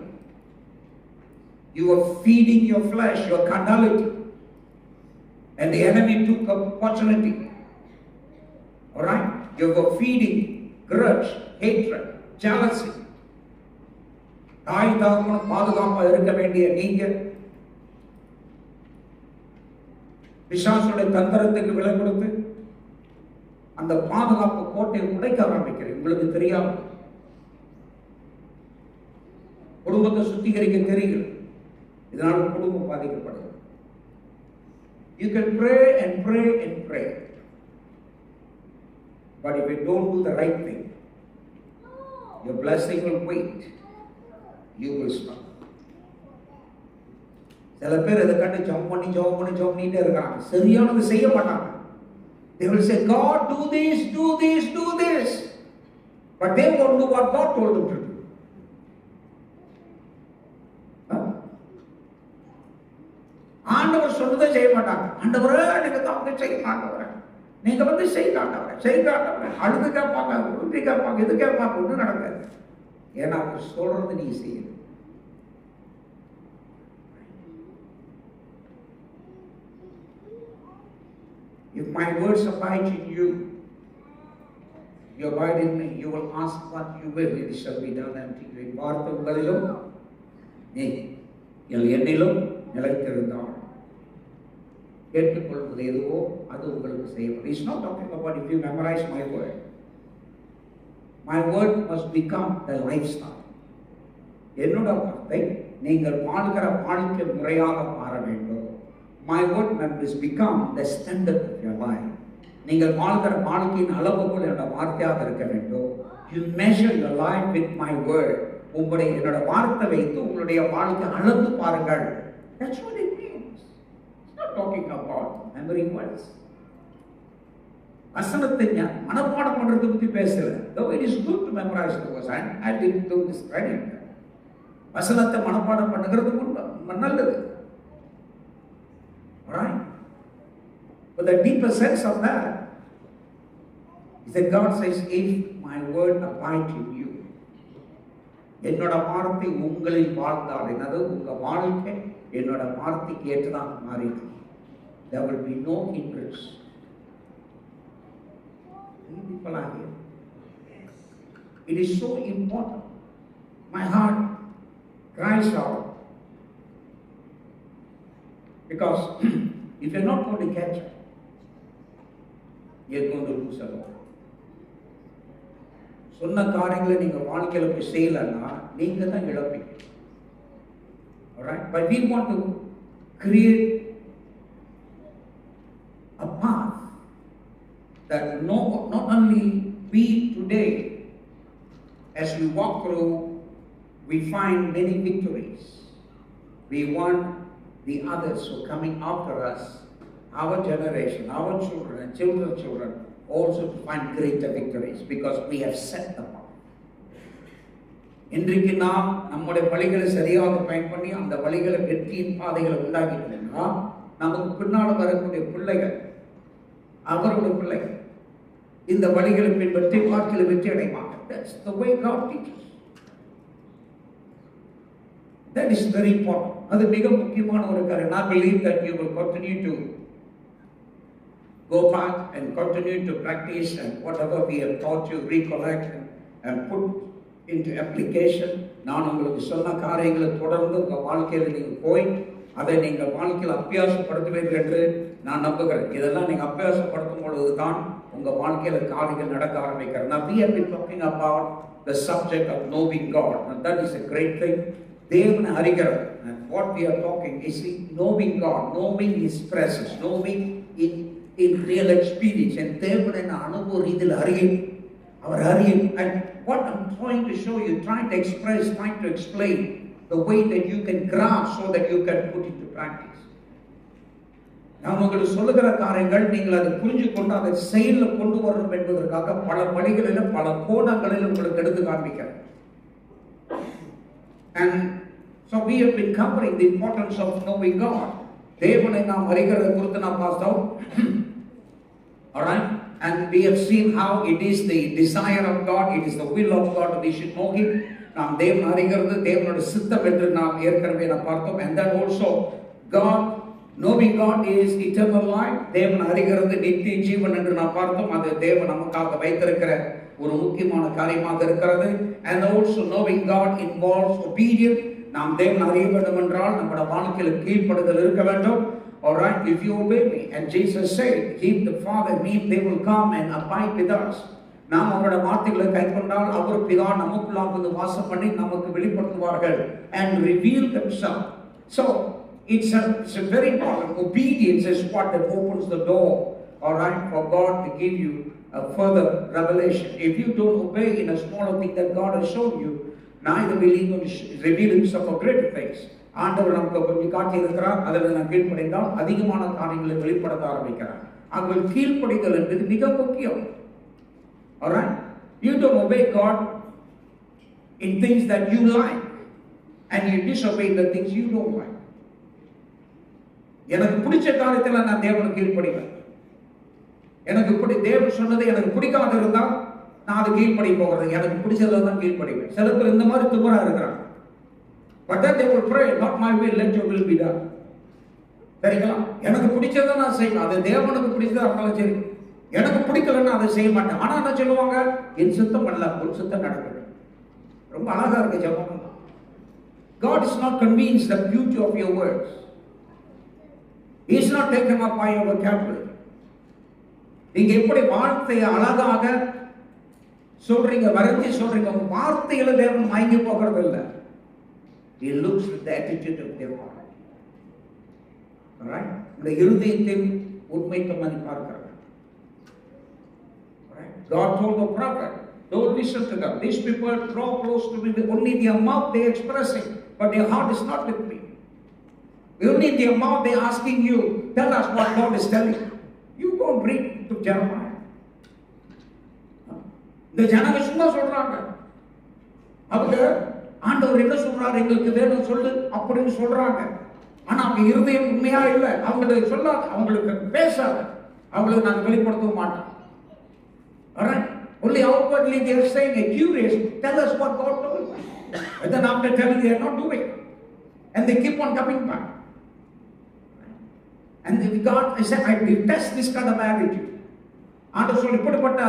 You are feeding your flesh, your carnality, and the enemy took opportunity. All right, you were feeding grudge, hatred, jealousy. தாய் தகப்பன் பாதுகாப்பா இருக்க வேண்டிய நீங்க பிசாசுடைய தந்திரத்துக்கு விலை கொடுத்து அந்த பாதுகாப்பு கோட்டையை உடைக்க ஆரம்பிக்கிறேன். உங்களுக்கு தெரியாது, குடும்பத்தை சுத்திகரிக்க தெரியல, இதனால குடும்பம் பாதிக்கப்படுது. You can pray and pray and pray, but if you don't do the right thing, your blessing will wait, you will stop. சில பேர் இதை கண்டு ஜெபம் பண்ணிட்டே இருக்காங்க, சரியானது செய்ய மாட்டாங்க. They will say, God, do this, do this, do this, but they won't do what God told them to do. ஆண்டவர் சொன்னதை செய்ய மாட்டாங்க. ஆண்டவரே நீங்க தப்பு செய்ய மாட்டவர, நீங்க வந்து செய்யாட்டவர அழுது கேட்பாங்க, உருட்டி கேட்பாங்க, இது கேட்பாங்க, ஒன்றும் நடக்காது. ஏன்னா அவர் சொல்றது நீ செய்யணும். If my words abide in you, you abide in me, you will ask what you will, it shall be done unto you. வார்த்தை உங்களிலும் நீ என்னிலும் நிலைத்திருந்தால் கேட்டுக்கொள்வது எதுவோ அது உங்களுக்கு செய்யப்படும். It's not talking about if you memorize my word. My word must become the lifestyle. என்னோட வார்த்தை நீங்கள் வாழ்கிற வாழ்க்கை முறையாக மாற வேண்டும். My word must become the standard of your life. நீங்கள் வாழ்கிற வாழ்க்கையின் அளவுகோல் என்னோட வார்த்தையாக இருக்க வேண்டும். You measure your life with my word. உங்களுடைய என்னோட வார்த்தை வைத்து உங்களுடைய வாழ்க்கை அளந்து பாருங்கள். That's what it means. It's not talking about memory words. வசனத்தை மனப்பாடம் பண்றது பத்தி பேசல. Though it is good to memorize the words, I didn't do this training. வசனத்தை மனப்பாடம் பண்ணுகிறது நல்லது. Right? But the deeper sense of that is that God says, if my word abides in you, என்னோட வார்த்தை உங்களில் வாழ்ந்தால், என்னது உங்க வாழ்க்கை என்னோட வார்த்தைக்கு ஏற்றதாக மாறிடும். There will be no hindrance. People are here. It is so important. My heart cries out. Because if you're not going to catch it, you're going to lose a lot. சொன்ன காரியங்களை நீங்க வாழ்க்கையில போய் செய்யலன்னா நீங்க தான் இழப்பீங்க. Alright? But we want to create a path that not only we today, as we walk through, we find many victories. We want the others who are coming after us, our generation, our children and children's children, also to find greater victories because we have set the path. இன்றைக்கு நாம் நம்முடைய வழிகளை சரியாக பயன்படுத்தி அந்த வழிகளை வெற்றியின் பாதைகளை உண்டாக்கிட்டோம்னா நமக்கு பின்னால் வரக்கூடிய பிள்ளைகள், அவருடைய பிள்ளைகள் இந்த வழிகளை பின்பற்றி வாழ்க்கையில் வெற்றி அடைவாங்க. That's the way God teaches. That is very important. அது மிக முக்கியமான ஒரு காரியம். I believe that you will continue to go back and continue to practice and whatever we have taught you, recollect and put into application. நான் உங்களுக்கு சொன்ன காரியங்களை தொடர்ந்து உங்கள் வாழ்க்கையில் நீங்கள் போய் அதை நீங்கள் வாழ்க்கையில் அபியாசப்படுத்துவீர்கள் என்று நான் நம்புகிறேன். இதெல்லாம் நீங்கள் அபியாசப்படுத்தும் பொழுது தான் உங்கள் வாழ்க்கையில் காரியங்கள் நடக்க ஆரம்பிக்கிறது. Now we have been talking about the subject of knowing God. And that is a great thing. தேவனை அறிகிறது. And what we are talking is knowing God, knowing His presence, knowing in real experience. And தேவனை அனுபவ ரீதியில் அறியும், அவர் அறியும். And what I'm trying to show you, trying to explain the way that you can grasp so that you can put into practice. நான் உங்களுக்கு சொல்லுகிற காரியங்கள் நீங்கள் அதை புரிஞ்சு கொண்டு அதை செயலில் கொண்டு வரணும் என்பதற்காக பல வழிகளிலும் பல கோணங்களிலும் உங்களுக்கு எடுத்து காண்பிக்கிறேன். And so we have been covering the importance of knowing God. தேவனை நாம் அறிகிறது குறித்து நாம் பார்த்தோம். Alright? And we have seen how it is the desire of God, it is the will of God that we should know Him. நாம் தேவன் அறிகிறது தேவனுடைய சித்தம் என்று நாம் ஏற்கனவே நாம் பார்த்தோம். And then also God, knowing God is eternal life. தேவன் அறிகிறது நித்திய ஜீவன் என்று நாம் பார்த்தோம். அது தேவன் நமக்காக வைத்திருக்கிற ஒரு முக்கியமான காரியமாக இருக்கிறது. And also knowing God involves obedience. நாம் தேவன் அறிய வேண்டும் என்றால் நம்முடைய வாழ்க்கையில் கீழ்ப்படுதல் இருக்க வேண்டும். all right, if you obey me. And Jesus said, if the Father means they will come and abide with us. நாம் அவருடைய வார்த்தைகளை கைக்கொண்டால் அவர் பிதா நமக்குள்ளாக வந்து வாசம் பண்ணி நமக்கு வெளிப்படுத்துவார்கள் and reveal themselves. So it's a very important. Obedience is what that opens the door, all right, for God to give you a further revelation. If you don't obey in a smaller thing that God has shown you, neither will He going to reveal Himself for greater things. ஆண்டவர் நமக்கு கொஞ்சம் காட்டி இருக்கிறார், அதில் நான் கீழ்ப்படிந்தால் அதிகமான காரியங்களை வெளிப்படுத்த ஆரம்பிக்கிறார். ஆகவே கீழ்ப்படிதல் என்பது மிக முக்கியம். All right, you don't obey God in things that you like, and you disobey the things you don't like. எனக்கு பிடிச்ச காரியத்துல நான் தேவனுக்கு கீழ்ப்படிவேன். எனக்கு தேவன் சொன்னது எனக்கு பிடிக்காத இருந்தால் நான் அது கீழ்ப்படி போகிறது. எனக்கு பிடிச்சதுல தான் கீழ்ப்படிவேன். சில பேர் இந்த மாதிரி துமரா இருக்கிறாங்க. But then they will pray, not my will, let your will be done. சரிங்களா? எனக்கு பிடிச்சதை நான் செய்வேன். அது தேவனுக்கு பிடிச்சதா இருந்தாலும் சரி. எனக்கு பிடிக்கலன்னா அதை செய்ய மாட்டேன். ஆனா என்ன சொல்லுவாங்க? என் சித்தம் அல்ல, உன் சித்தம் நடக்குது. ரொம்ப அழகா இருக்கு ஜெபம். God is not convinced the beauty of your words. He is not taken up by your vocabulary. நீங்க எப்படி வார்த்தையை அழகாக சொல்றீங்க, வரைஞ்சி சொல்றீங்க, உங்க வார்த்தையில தேவன் மயங்கி போகிறது இல்லை. He looks at the attitude of their heart. All right? இந்த இருதயத்தின் உண்மைத்தன்மை பார்க்கிறார். All right? God told the prophet, don't listen to them. These people draw close to me. Only their mouth they expressing, but their heart is not with me. Only their mouth they asking you, tell us what God is telling. You go and read to Jeremiah. இந்த ஜனங்க சும்மா சொல்றாங்க. அவங்க ஆண்டவர் என்ன சொல்றாரு, எங்களுக்கு வேணும் சொல்லு அப்படின்னு சொல்றாங்க. ஆனா அவங்க இருதயம் உண்மையா இல்லை. அவங்களுக்கு சொல்லாத, அவங்களுக்கு பேசாத, அவங்களுக்கு நாங்கள் வெளிப்படுத்த மாட்டோம். Alright? Only outwardly they are saying, curious, tell us what God told us. And then after telling, they are not doing. And they keep on coming back. And God said, I detest this kind of attitude. ஆண்டவர் சொல்லி இப்படிப்பட்ட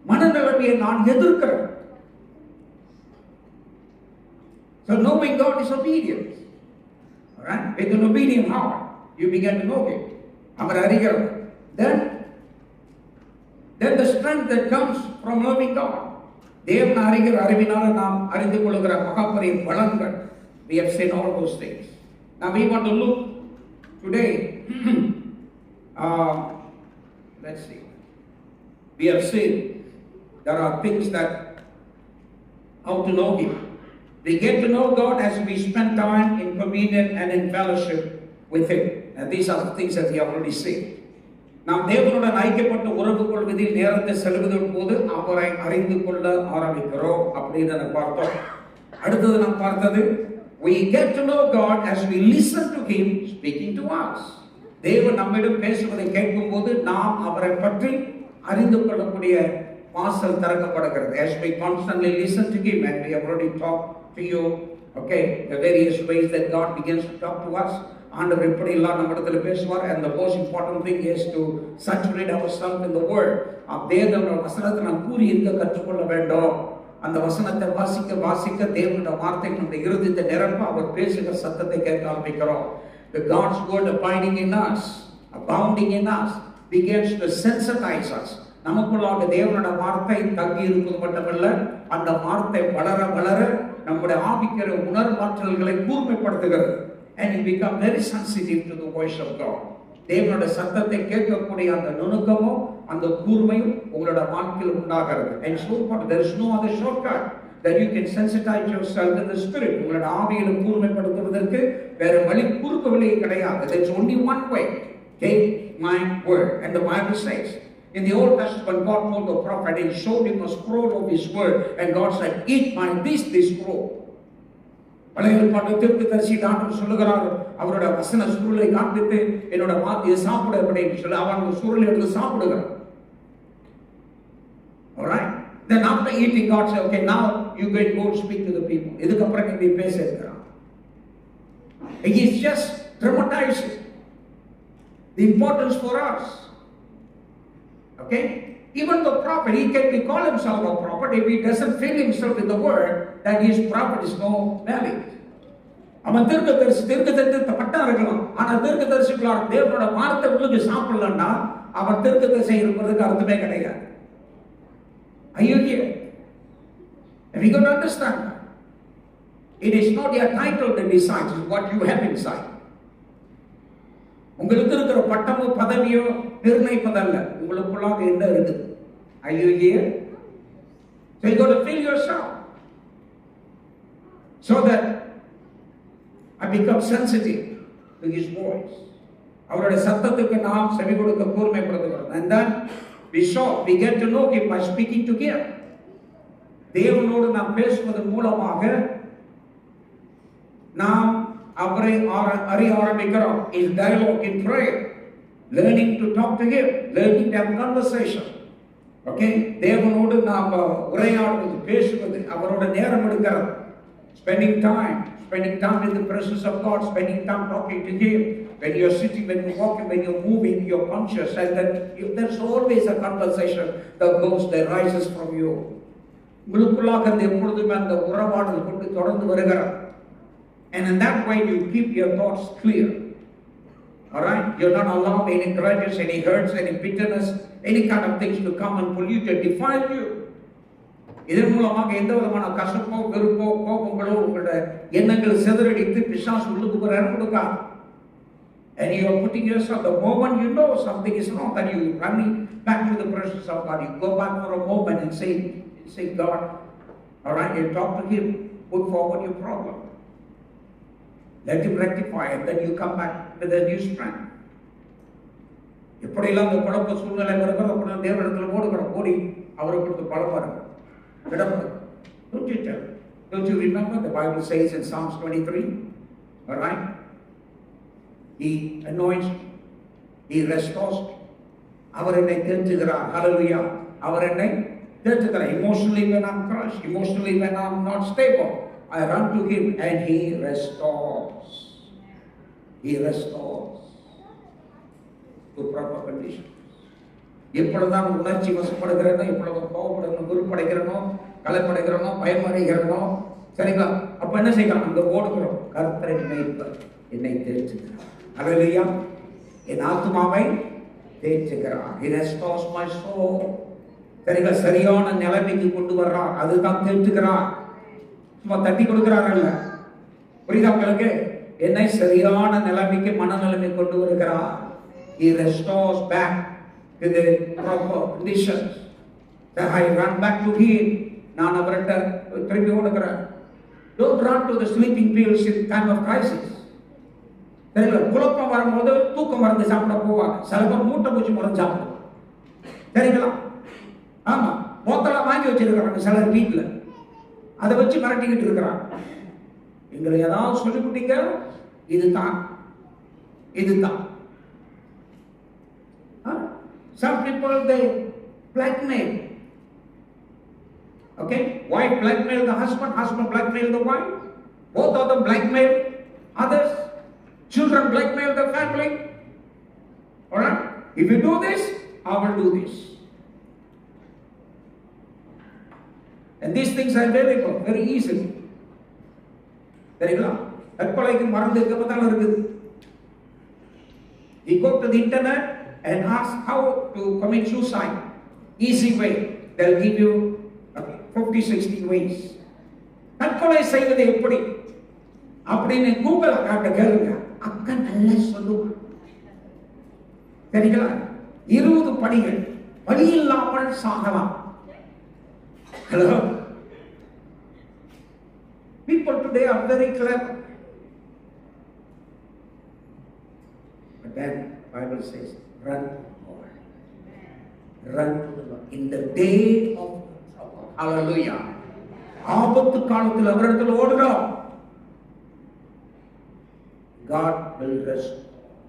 மனநிலைமையை நான் எதிர்க்கிறேன். So knowing God is obedience. All right? With an obedient heart, you begin to know Him. Our அறிகிறார். Then the strength that comes from loving God. தேவன் அறிகிற அறிவினால நாம் அறிந்து கொள்கிற மகாபெரிய பலன்கள். We have seen all those things. Now we want to look today. Let's see. We have seen there are things that how to know Him. We get to know God as we spend time in communion and in fellowship with Him. And these are the things that we have already seen. நாம் தேவனுடன் ஐக்கியப்பட்டு உறவு கொள்வதில் நேரத்தை செலவிடும் போது அவரை அறிந்து கொள்ள ஆரம்பிக்கிறோம் அப்படின்னு பார்த்தோம். அடுத்தது நாம் பார்த்தது, we get to know God as we listen to Him speaking to us. தேவன் நம்மிடம் பேசுவதை கேட்கும் போது நாம் அவரை பற்றி அறிந்து கொள்ளக்கூடிய வாசல் திறக்கப்படுகிறது. As we constantly listen to Him, and we have already talked to you, okay, the various ways that God begins to talk to us. ஆண்டவர் எப்படி எல்லாம் நம்மிடத்தில் பேசுவார். And the most important thing is to saturate ourselves in the word. தேவனுடைய வசனத்தை நாம் கூறி இருக்க கற்றுக்கொள்ள வேண்டும். அந்த வசனத்தை வாசிக்க வாசிக்க தேவனுடைய வார்த்தை நம்முடைய இருதயத்தை நிரப்ப அவர் பேசுகிற சத்தத்தை கேட்க ஆரம்பிக்கிறோம். The God's word abiding in us, abounding in us, begins to sensitize us. நமக்குள்ளாக தேவனுடைய வார்த்தை தங்கி இருப்பது மட்டுமல்ல, அந்த வார்த்தை வளர வளர நம்முடைய ஆவிக்கிற உணர்வாற்றல்களை கூர்மைப்படுத்துகிறது. And you become very sensitive to the voice of God. தேவனுடைய சத்தத்தை கேட்கக்கூடிய அந்த நுணுக்கமும் அந்த கூர்மையும் உங்களோட வாழ்க்கையில் உண்டாகிறது. And so there is no other shortcut that you can sensitize yourself in the spirit. உங்களோட ஆவியில கூர்மைப்படுத்துவதற்கு வேற வழி குறுக்கு வழி கிடையாது. There's only one way. Take my word. And the Bible says, in the Old Testament, God told the prophet, He showed him a scroll of His word, and God said, eat my this scroll. பழைய ஏற்பாட்டு தீர்க்கதரிசி doctor சொல்லுகிறார், அவரோட வசன சுருளை காண்பித்து என்னோட வார்த்தையை சாப்பிட அப்படின்னு சொல்லி அவன் சுருளை எடுத்து சாப்பிடுகிறார். Alright? Then after eating, God said, okay, now you can go speak to the people. இதுக்கப்புறம் நீ பேச இருக்கிறான். He is just dramatizing the importance for us. Okay? Even the prophet, he can be called himself a prophet if he doesn't fill himself with the word, that his prophet is no valid. அவன் தீர்க்கதரிசி பட்டா இருக்கலாம், ஆனா the Lord. தேவனோட வார்த்தை உங்களுக்கு சாப்பிடலன்னா அவர் திருத்தத்தை செய்யறதுக்கு அர்த்தமே கிடையாது. Are you here? Have you got to understand that? It is not your title that decides, it's what you have inside. உங்களுக்கு இருக்கிற பட்டமோ பதவியோ நிர்ணயிப்பதல்ல, உங்களுக்குள்ளாக என்ன இருக்குது. Are you here? So you got to fill yourself so that I become sensitive to His voice. அவருடைய சத்தத்துக்கு நாம் செவி கொடுக்க கூர்மைப்படுத்துகிறோம். And then we get to know Him by speaking to Him. தேவனோடு நாம் பேசுவதன் மூலமாக நாம் அவரை அறிய ஆரம்பிக்கிறோம். In dialogue, in prayer, learning to talk to Him, learning to have conversation. Okay, தேவனோடு நாம் உரையாடுவது, பேசுவது, அவரோட நேரம் எடுக்கிறது. Spending time in the presence of God, spending time talking to Him. When you're sitting, when you're walking, when you're moving, you're conscious, and then there's always a conversation that rises from you. உங்களுக்குள்ளாக அந்த எப்பொழுதுமே அந்த உறவாடல் கொண்டு தொடர்ந்து வருகிறார். And in that way you keep your thoughts clear. All right, you're not allowing any grudges, any hurts, any bitterness, any kind of things to come and pollute and defile you. இதன் மூலமாக எந்த விதமான கசப்போ வெறுப்போ கோபங்களோ உங்களோட எண்ணங்கள் சிதறடித்து பிசாசு உள்ளுக்கு வர கொடுக்காது. And you are putting yourself, the moment you know something is wrong, then you running back to the presence of God. You go back for a moment and say God, all right, you talk to Him, put forward your problem, let Him rectify it, then you come back with a new strength. எப்படியெல்லாம் அந்த குழப்ப சூழ்நிலை வருகிறோம் அப்படின்னா தேவனிடத்தில் ஓடுகிறோம், ஓடி அவரை கொடுத்து பலமாக இருக்கும். Don't you remember the Bible says in Psalms 23, all right, He anoints, He restores, அவர் என்னை தேற்றுகிறார். Hallelujah. அவர் என்னை தேற்றுகிறார். Emotionally when I'm crushed, emotionally when I'm not stable, I run to Him and He restores. He restores to proper condition. எப்பொழுதுதான் உணர்ச்சி வசப்படுகிறனோ, எப்பொழுது கோபப்படுகிறனோ, குறுப்படைகிறனோ, கலைப்படைகிறனோ, பயமடைகிறனோ, சரிங்களா, அப்ப என்ன செய்யலாம்? அங்க ஓடுகிறோம். கர்த்தர் என்னை தேற்றுகிறார். ஹல்லேலூயா. என் ஆத்துமாவை தேற்றுகிறார். He restores my soul. சரிங்களா, சரியான நிலைமைக்கு கொண்டு வர்றார். அதுதான் தேற்றுகிறார். சும்மா தட்டி கொடுக்கிறார் அல்ல. புரியுதா உங்களுக்கு? என்னை சரியான நிலைமைக்கு, மனநிலைமை கொண்டு வருகிறார். He restores back to the proper conditions. That I run back to Him. நான் அவர்கிட்ட திரும்பி ஓடுகிறேன். Don't run to the sleeping pills in time of crisis. சரிங்களா, குழப்பம் வரும்போது தூக்கம் மருந்து சாப்பிட போவாங்க. சில பேர் மூட்டை பூச்சி மருந்து சாப்பிடுவாங்க. சரிங்களா, ஆமா, போத்தலை வாங்கி வச்சிருக்கிறாங்க சிலர் வீட்டில். அதை வச்சு மிரட்டிக்கிட்டு இருக்கிறாங்க. எங்களை ஏதாவது சொல்லி கொடுத்தீங்க, இதுதான். Some people, they blackmail. Okay, wife blackmail the husband, husband blackmail the wife. Both of them blackmail others. Children blackmail the family. All right, if you do this, I will do this. And these things are available very easily. சரிங்களா, தற்கொலைக்கு மருந்து எங்கதான் இருக்குது. You go to the internet and ask how to commit suicide. Easy way. They'll give you 50-60 ways. தற்கொலை செய்வது எப்படி அப்படின்னு Google காட்ட கேளுங்க. அக்கா நல்லா சொல்லுவாங்க. சரிங்களா, 20 படிகள், வழி இல்லாமல் சாகலாம். Hello? People today are very clever. But then Bible says, run to God. Run to the Lord. In the day of trouble. Hallelujah. ஆபத்து காலத்தில் அவரிடத்தில் ஓடுகிறோம். God will rest.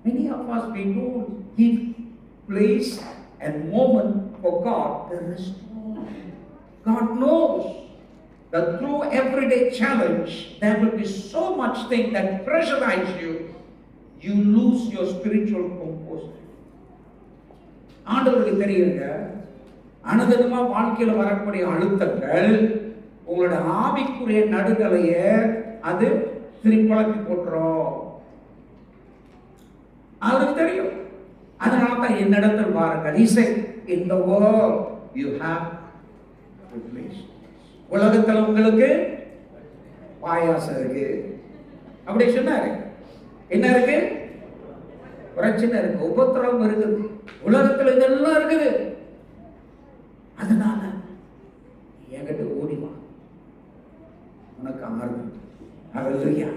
Many of us, we don't give place and moment for God to restore. God knows that through everyday challenge, there will be so much thing that pressurize you, you lose your spiritual composure. ஆண்டவருக்கு தெரியுங்க, அனுதினமா வாழ்க்கையில் வரக்கூடிய அழுத்தங்கள் உங்களோட ஆவிக்குரிய நடுநிலைய அது திருப்பி போட்டுரும். அவருக்கு தெரியும். அதனால தான் என்னிடத்தில் பாருங்கள். He said, in the world you have tribulation. உலகத்தில் உங்களுக்கு பாயாசம் இருக்கு அப்படி சொன்னாரு. என்ன இருக்கு? பிரச்சனை இருக்கு, உபத்திரவம் இருக்குது, உலகத்தில் இதெல்லாம் இருக்குது. அதனால என்கிட்ட ஓடிவா, உனக்கு ஆறுதல். Hallelujah.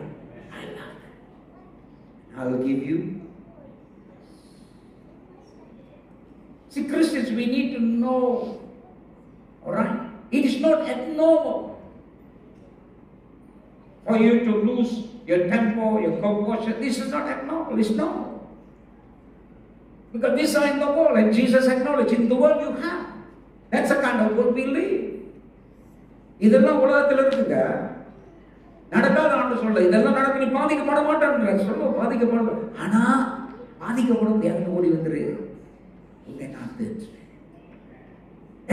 I will give you. See, Christians, we need to know, all right? It is not abnormal for you to lose your temper, your composure. This is not abnormal. It's normal. Because these are in the world, and Jesus acknowledged, in the world you have. That's the kind of world we live. இதெல்லாம் உலகத்தில் இருக்குங்க. நடக்காத ஆண்டு சொல்ல, இதெல்லாம் நடக்க நீ பாதிக்கப்பட மாட்டேன் சொல்ல, பாதிக்கப்பட. ஆனா பாதிக்கப்படும் யாருக்கு ஓடி வந்துரு.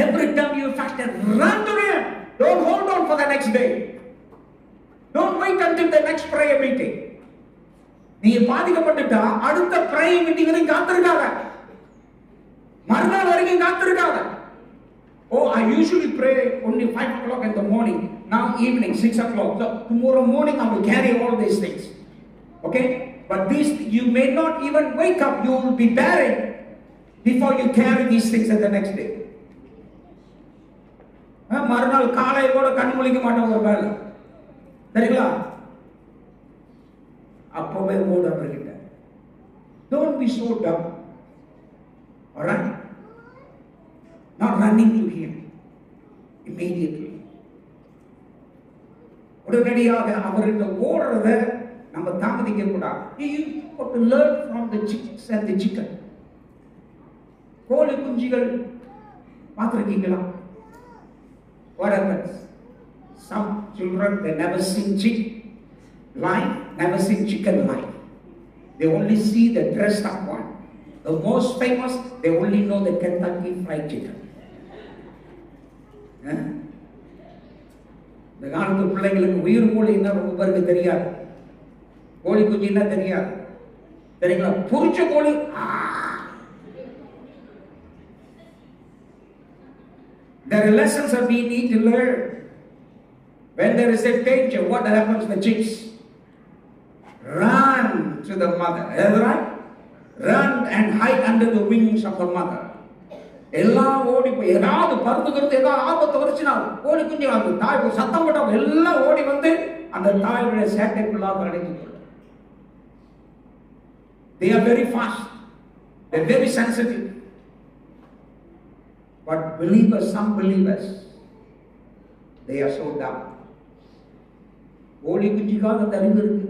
Every time you factor, run to him. Don't hold on for the next day. Don't wait until the next prayer meeting. நீ பாதிக்கப்பட்டுட்டா அடுத்த prayer meeting வரைக்கும் காத்திருக்காத, மறுநாள் வரைக்கும் காத்திருக்காத. Oh, I usually pray only 5 o'clock in the morning. Now evening 6 o'clock. So tomorrow morning I will carry all these things. Okay? But this, you may not even wake up. You will be buried before you carry these things at the next day. மறுநாள் காலை கூட கண் முழிக்க மாட்டோம் ஒரு வேலை, சரிங்களா? அப்பவே ஓட அவர்கிட்ட. Don't be so dumb. All right? Not running to him immediately. உடனடியாக அவர்கிட்ட ஓடுறத நம்ம தாமதிக்க கூடாது. You got to learn from the chicks and the chicken. கோழி குஞ்சுகள் பார்த்திருக்கீங்களா? What happens? Some children, they never seen chick life, never seen chicken life. They only see the dressed up one. The most famous, they only know the Kentucky Fried Chicken. இந்த காலத்து பிள்ளைங்களுக்கு உயிர் கோழி என்ன ரொம்ப பேருக்கு தெரியாது, கோழி குஞ்சு என்ன தெரியாது, சரிங்களா? பொரிச்ச கோழி. There are lessons that we need to learn. When there is a danger, what happens to the chicks? Run to the mother. Is that right? Run and hide under the wings of the mother. எல்லாம் ஓடி போய் ஏதாவது பறந்துக்கிறது, ஏதாவது ஆபத்து வருச்சுனா கோழி குஞ்சு அந்த தாய் சத்தம் போட்டவங்க எல்லாம் ஓடி வந்து அந்த தாயுடைய சேட்டைக்குள்ளாக அடைந்து கொள்ளும். They are very fast. They are very sensitive. But believers, some believers, they are so dumb. கோழி குஞ்சுக்காக அந்த அறிவு இருக்கு,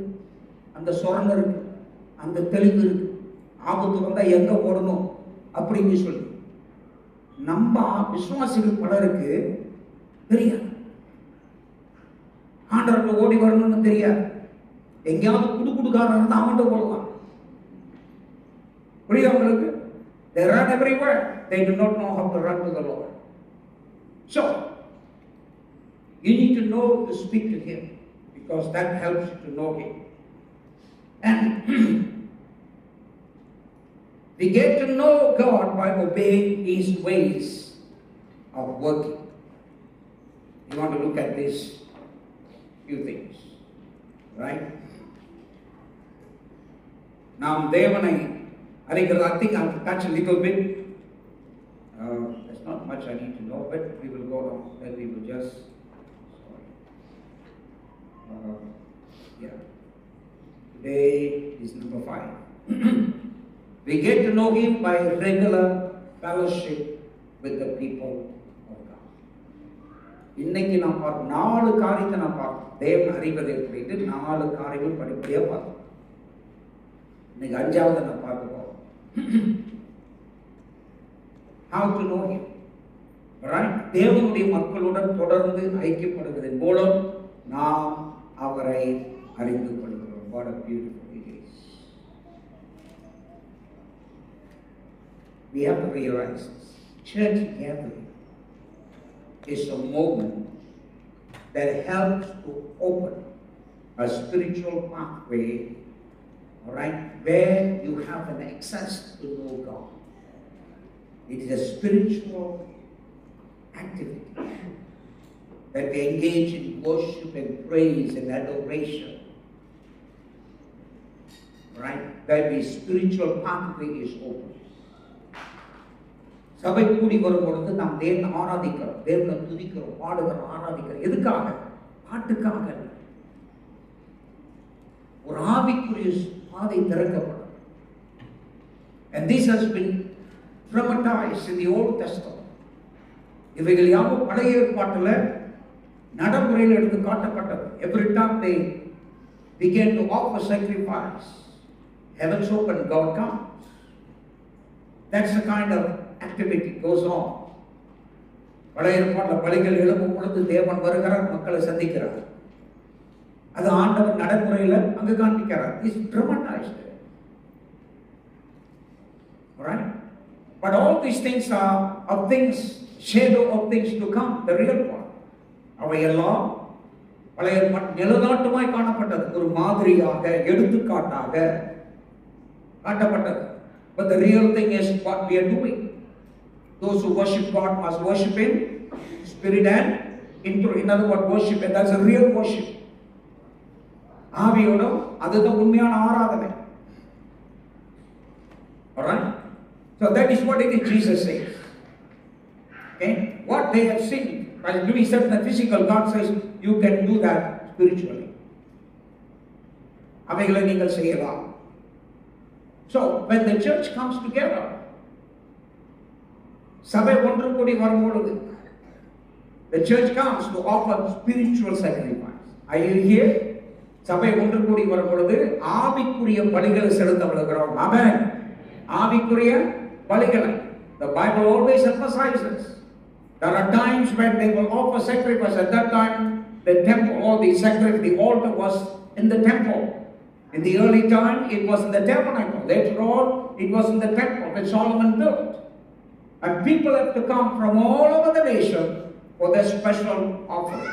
அந்த சொரணை இருக்கு, அந்த தெளிவு இருக்கு. ஆபத்து வந்தா எங்க ஓடணும் அப்படின்னு சொல்லி நம்ம விசுவாசிகள் பலருக்கு தெரியாது. ஆண்டவர்கிட்ட ஓடி வரணும்னு தெரியாது. எங்கேயாவது குடுகாரன் இருந்தா அவன்கிட்ட ஓடுவான். புரியுது அவங்களுக்கு? They run everywhere. They do not know how to run to the Lord. So, you need to know to speak to him, because that helps you to know him. And we get to know God by obeying his ways of working. You want to look at these few things, right? நாம் தேவனை அறிகிறது. I think I'll touch a little bit. There's not much I need to know, but we will go on. Then we will just, yeah. Today is number 5. We get to know him by regular fellowship with the people of God. இன்னைக்கு நாம் பார்ப்போம் 4 காரியத்தை நாம் பார்ப்போம். தேவன் அறிவதை குறித்து 4 காரியங்கள் படிப்படியாக பார்ப்போம். இன்னைக்கு 5வது நான் பார்க்க போறோம். How to know him. Right? தேவனுடைய மக்களுடன் தொடர்ந்து ஐக்கியப்படுவதன் மூலம் நாம் அவரை அறிந்து கொள்கிறோம். What a beautiful it is. We have to realize this. Church gathering is a moment that helps to open a spiritual pathway, all right, where you have an access to know God. It is a spiritual activity that we engage in worship and praise and adoration. Right? That the spiritual pathway is open. சபை கூடி வரும் பொழுது நாம் தேவனை ஆராதிக்கிறோம், தேவனை துதிக்கிறோம், பாடுகிறோம், ஆராதிக்கிறோம். எதுக்காக? பாட்டுக்காக. ஒரு ஆவிக்குரிய பாதை திறக்கப்படும். And this has been dramatized in the Old Testament. இவைகள் யாவும் பழைய ஏற்பாட்டில் நடைமுறையில் எடுத்து காட்டப்பட்டது. Every time they began to offer sacrifice, heavens open, God comes. That's the kind of activity goes on. பழைய ஏற்பாட்டில் பலிகள் எழுப்பும் பொழுது தேவன் வருகிறார், மக்களை சந்திக்கிறார். அது ஆண்டவர் நடைமுறையில் அங்கு காண்பிக்கிறார். It's dramatized. Right? But all these things are of things, shadow of things to come, the real one. அவையெல்லாம் பழைய நிலநாட்டுமாய் காணப்பட்டது, ஒரு மாதிரியாக எடுத்துக்காட்டாக காட்டப்பட்டது. But the real thing is what we are doing. Those who worship God must worship Him, spirit and in truth. In other words, worship, and that's a real worship. ஆவியோடும் அதுதான் உண்மையான ஆராதனை. Alright? So that is what it is Jesus says. Okay? What they have seen, by doing something physical, God says you can do that spiritually. அவைகளை நீங்கள் செய்யலாம். So when the church comes together, சபை ஒன்று கூடி வரும் பொழுது, the church comes to offer spiritual sacrifice. Are you here? சபை ஒன்று கூடி வரும் பொழுது ஆவிக்குரிய பலிகளை செலுத்த விடுகிறோம். ஆமென். ஆவிக்குரிய பலிகளை. The Bible always emphasizes. There are times when they will offer sacrifice. At that time, the temple or the sacrifice, the altar was in the temple. In the early time, it was in the tabernacle. Later on, it was in the temple that Solomon built. And people have to come from all over the nation for their special offering.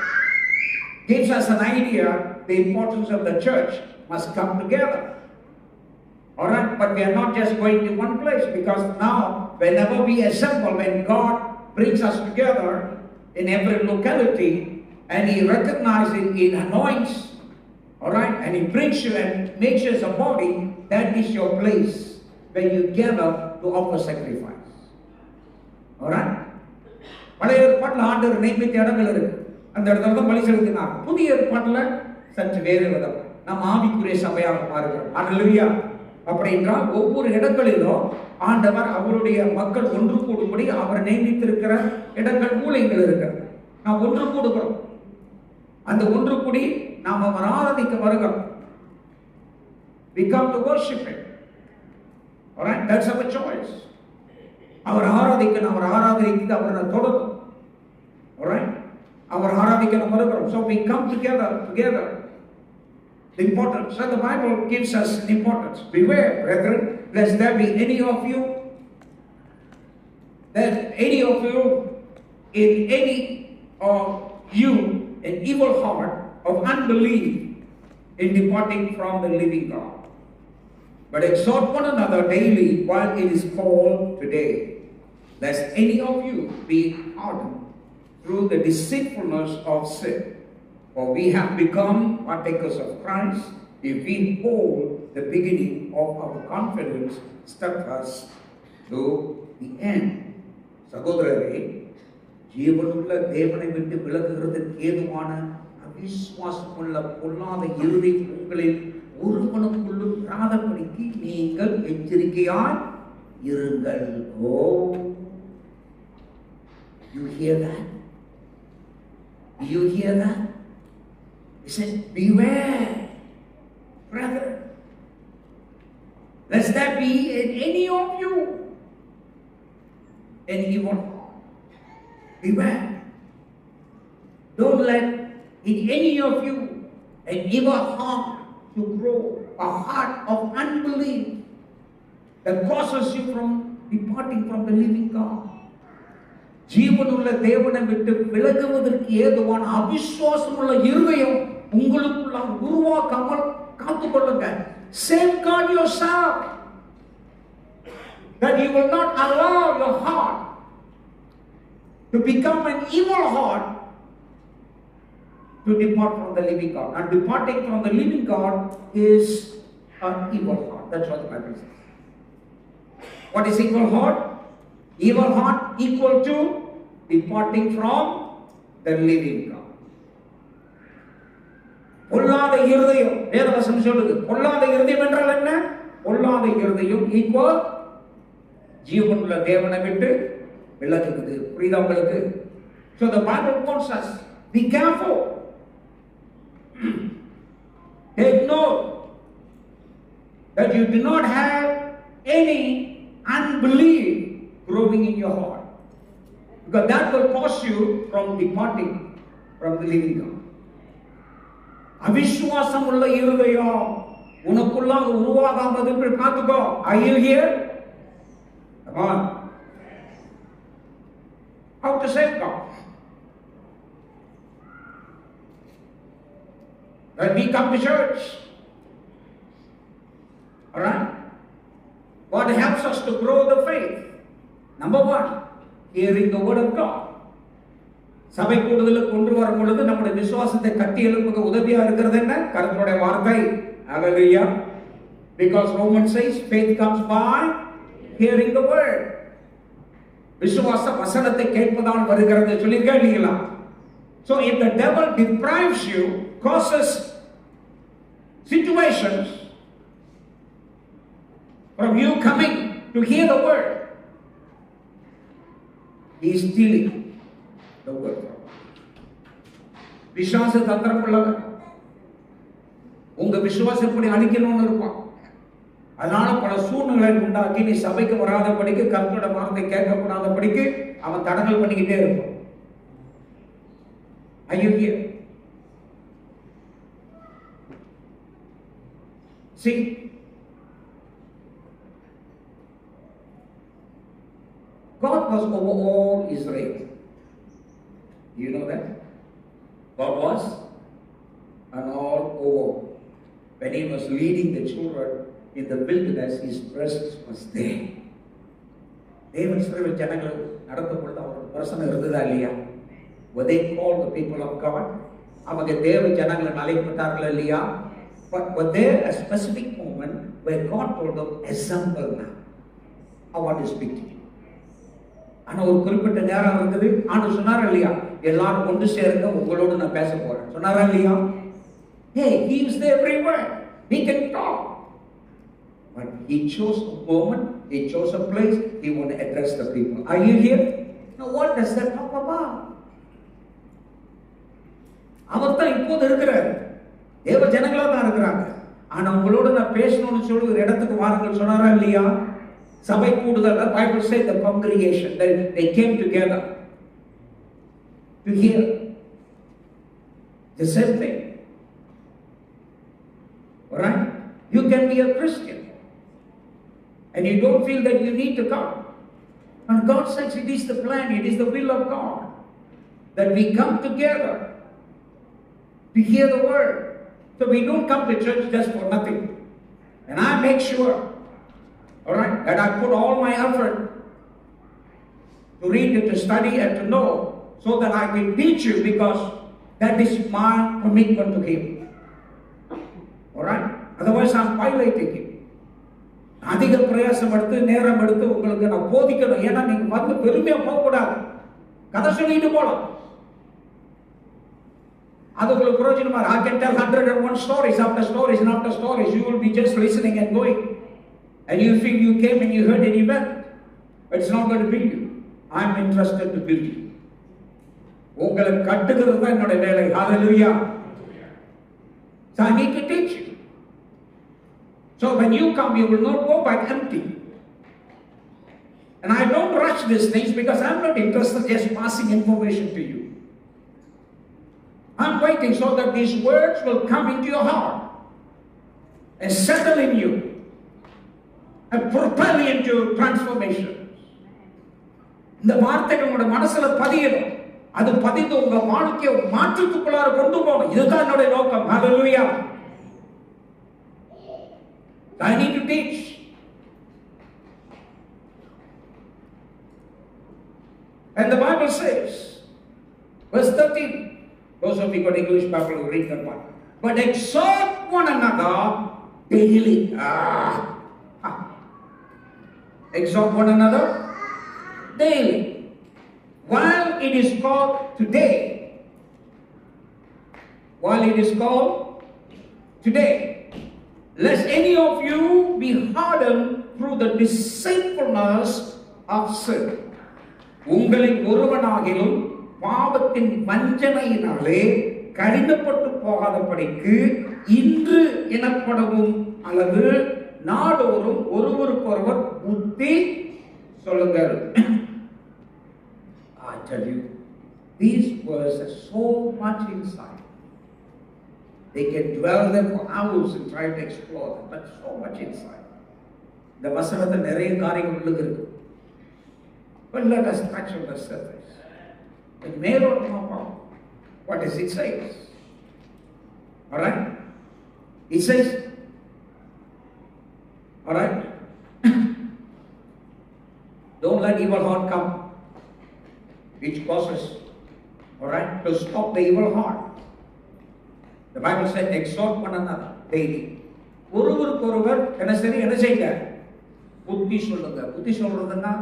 Gives us an idea the importance of the church must come together. Alright, but we are not just going to one place, because now, whenever we assemble, when God brings us together in every locality, and He recognizes, He anoints, alright, and He brings you and makes you as a body, that is your place where you gather to offer sacrifice. Alright? பழைய ஏற்பாட்டில் ஆண்டவர் நியமித்த இடங்கள் இருக்கு, அந்த இடத்துல தான் பலி செலுத்தினார். புதிய ஏற்பாட்டில் சற்று வேறு விதம், நாம் ஆவிக்குரிய சபையாக மாறுகிறோம். அல்லேலூயா. அப்படி என்றால் ஒவ்வொரு இடங்களிலும் ஆண்டவர் அவருடைய மக்கள் ஒன்று கூடும்படி அவர் நியமித்திருக்கிற இடங்கள், மூலைகள் இருக்கிறது. நாம் ஒன்று கூடுகிறோம். அந்த ஒன்று கூடி நாம் அவர் ஆராதிக்க வருகிறோம். We come to worship Him. Alright, that's our choice. அவர் ஆராதிக்கணும், அவர் ஆராதித்து அவரை தொடரும். Alright, அவர் ஆராதிக்கணும் வருகிறோம். So we come together. The importance. So the Bible gives us an importance. Beware, brethren, lest there be any of you an evil heart of unbelief in departing from the living God. But exhort one another daily while it is called today, lest any of you be hardened through the deceitfulness of sin. For we have become partakers of Christ if we hold the beginning of our confidence steadfast to the end. சகோதரரே, ஜீவனுள்ள தேவனை விட்டு விலகுகிறதுக்கு ஏதுவான அவிசுவாசமுள்ள பொல்லாத இறுதி உங்களில் ஒருவனுக்குள்ளும் இராதபடிக்கு நீங்கள் எச்சரிக்கையாய் இருங்கள். ஓ, you hear that? Do you hear that? He says, beware, brethren, lest there be in any of you an evil heart. Beware. Don't let in any of you an evil heart to grow, a heart of unbelief that causes you from departing from the living God. ஜீவனுள்ள தேவனை விட்டு விலகுவதற்கு ஏதுவான அவிசுவாசமுள்ள இருதயம் உங்களுக்குள்ள உருவாக்காமல் காத்துக்கொள்ளுங்க. Safeguard yourself that you will not allow your heart to become an evil heart to depart from the living God. And departing from the living God is an evil heart. That's what the Bible says. What is evil heart? Evil heart equal to departing from the living God. பொல்லாத இருதயம், வேதவசனம் சொல்லுது. பொல்லாத இருதயம் என்றால் என்ன? பொல்லாத இருதயம் ஈக்குவல் ஜீவனுள்ள தேவனை விட்டு விலகுது. புரியுதா உங்களுக்கு? So the Bible wants us, be careful. Take note that you do not have any unbelief growing in your heart, because that will cause you from departing from the living God. அவிசுவாசம் உள்ள இருதயம் உனக்குள்ளாக உருவாகாமல் பார்த்துக்கோ. Are you here? Come on. How to save God? When we come to church, all right, what helps us to grow the faith? Number one, hearing the word of God. சபை கூடுதலுக்கு கொண்டு வரும் பொழுது நம்முடைய விசுவாசத்தை கட்டி எழுப்புக உதவியா இருக்கிறது என்ன? கர்த்தருடைய வார்த்தை. Hallelujah. Because Romans says faith comes by hearing the word. விசுவாச வசனத்தை கேட்பதால் வருகிறது சொல்லிருக்கா இல்லீங்களா? So if the devil deprives you, causes situations from you coming to hear the word, he is stealing the word. விசுவாச தந்திரம் உள்ளவர் உங்க விசுவாசப்படி அழிக்கணும்னு இருப்பான். அதனால பல சூழ்நிலை உண்டாக்கி நீ சபைக்கு வராதபடிக்கு, கர்த்தருடைய வார்த்தை கேட்கக்கூடாதபடிக்கு அவன் தடங்கல் பண்ணிக்கிட்டே இருப்பான். ஐயோ, see, God was over all Israel. You know that? God was and all over. When he was leading the children in the wilderness, his presence was there. தேவன் இஸ்ரவேல் ஜனங்களை நடத்தும் பொழுது அவரோட பிரசன்னம் இருந்ததா இல்லையா? Were they called the people of God? அவங்க தேவ ஜனங்களை அழைக்கப்பட்டார்களா இல்லையா? But was there a specific moment where God told them, assemble now, I want to speak to you? ஆனா ஒரு குறிப்பிட்ட நேரம் இருந்தது. ஆண்டு சொன்னாரா இல்லையா? எல்லாரும் ஒன்று சேருங்க, உங்களோடு நான் பேச போறேன் சொன்னாரா இல்லையா? Hey, he is there everywhere. He can talk. But he chose a moment, he chose a place, he want to address the people. Are you here? Now what does that talk about? அவர் தான் இப்போது இருக்கிறார், தேவ ஜனங்களா தான் இருக்கிறாங்க. ஆனா உங்களோட நான் பேசணும்னு சொல்லி ஒரு இடத்துக்கு வாருங்கள் சொன்னாரா இல்லையா? சபை கூடுதல், Bible says the congregation, they came together to hear the same thing. All right? You can be a Christian and you don't feel that you need to come. And God says it is the plan, it is the will of God that we come together to hear the word. So we don't come to church just for nothing. And I make sure, all right, that I put all my effort to read it, to study and to know, so that I can teach you, because that is my commitment to him. All right? Otherwise I'm violating him. அதிக பிரயாசம் எடுத்து நேரம் எடுத்து உங்களுக்கு நான் போதிக்கணும். ஏன்னா நீங்க வந்து பெருமையா போக கூடாது, கதை சொல்லிட்டு போலாம். அது உங்களுக்கு பிரயோஜனமா. I can tell 101 stories after stories and after stories. You will be just listening and going, and you feel you came and you heard an event, but it's not going to build you. I'm interested to build you. உங்களை கட்டுகிறது தான் என்னோட வேலை. Hallelujah. So I need to teach you. So when you come, you will not go back empty. And I don't rush these things because I'm not interested in just passing information to you. I'm waiting so that these words will come into your heart and settle in you and propel you into transformation. இந்த வார்த்தைகள் உங்களோட மனசுல பதியணும். அது பதிந்து உங்க வாழ்க்கையை மாற்றத்துக்குள்ளார கொண்டு போகணும். இதுதான் என்னுடைய நோக்கம். ஹalleluya. I need to teach. And the Bible says, verse 13, those of you got English Bible will read that one. But exhort one another daily. Exhort one another daily. While it is called today. While it is called today. Lest any of you be hardened through the deceitfulness of sin. உங்களில் ஒருவனாகிலும் பாவத்தின் வஞ்சனையினாலே கடினப்பட்டு போகாதபடிக்கு இன்று எனப்படவும் அல்லது நாடோறும் ஒருவருக்கொருவர் புத்தி சொல்லுங்கள். I tell you, these words are so much inside. They can dwell there for hours and try to explore them, but so much inside. இந்த வசனத்தை நிறைய காரியங்கள் இருக்கு. But let us touch on the surface. The மேலோட்டமாக what does it say? All right? It says, all right? Don't let evil heart come, which causes, all right, to stop the evil heart. The Bible said, exhort one another daily. ஒருவருக்கொருவர் என்ன செய்யுங்க? புத்தி சொல்லுங்க. புத்தி சொல்றதுன்னா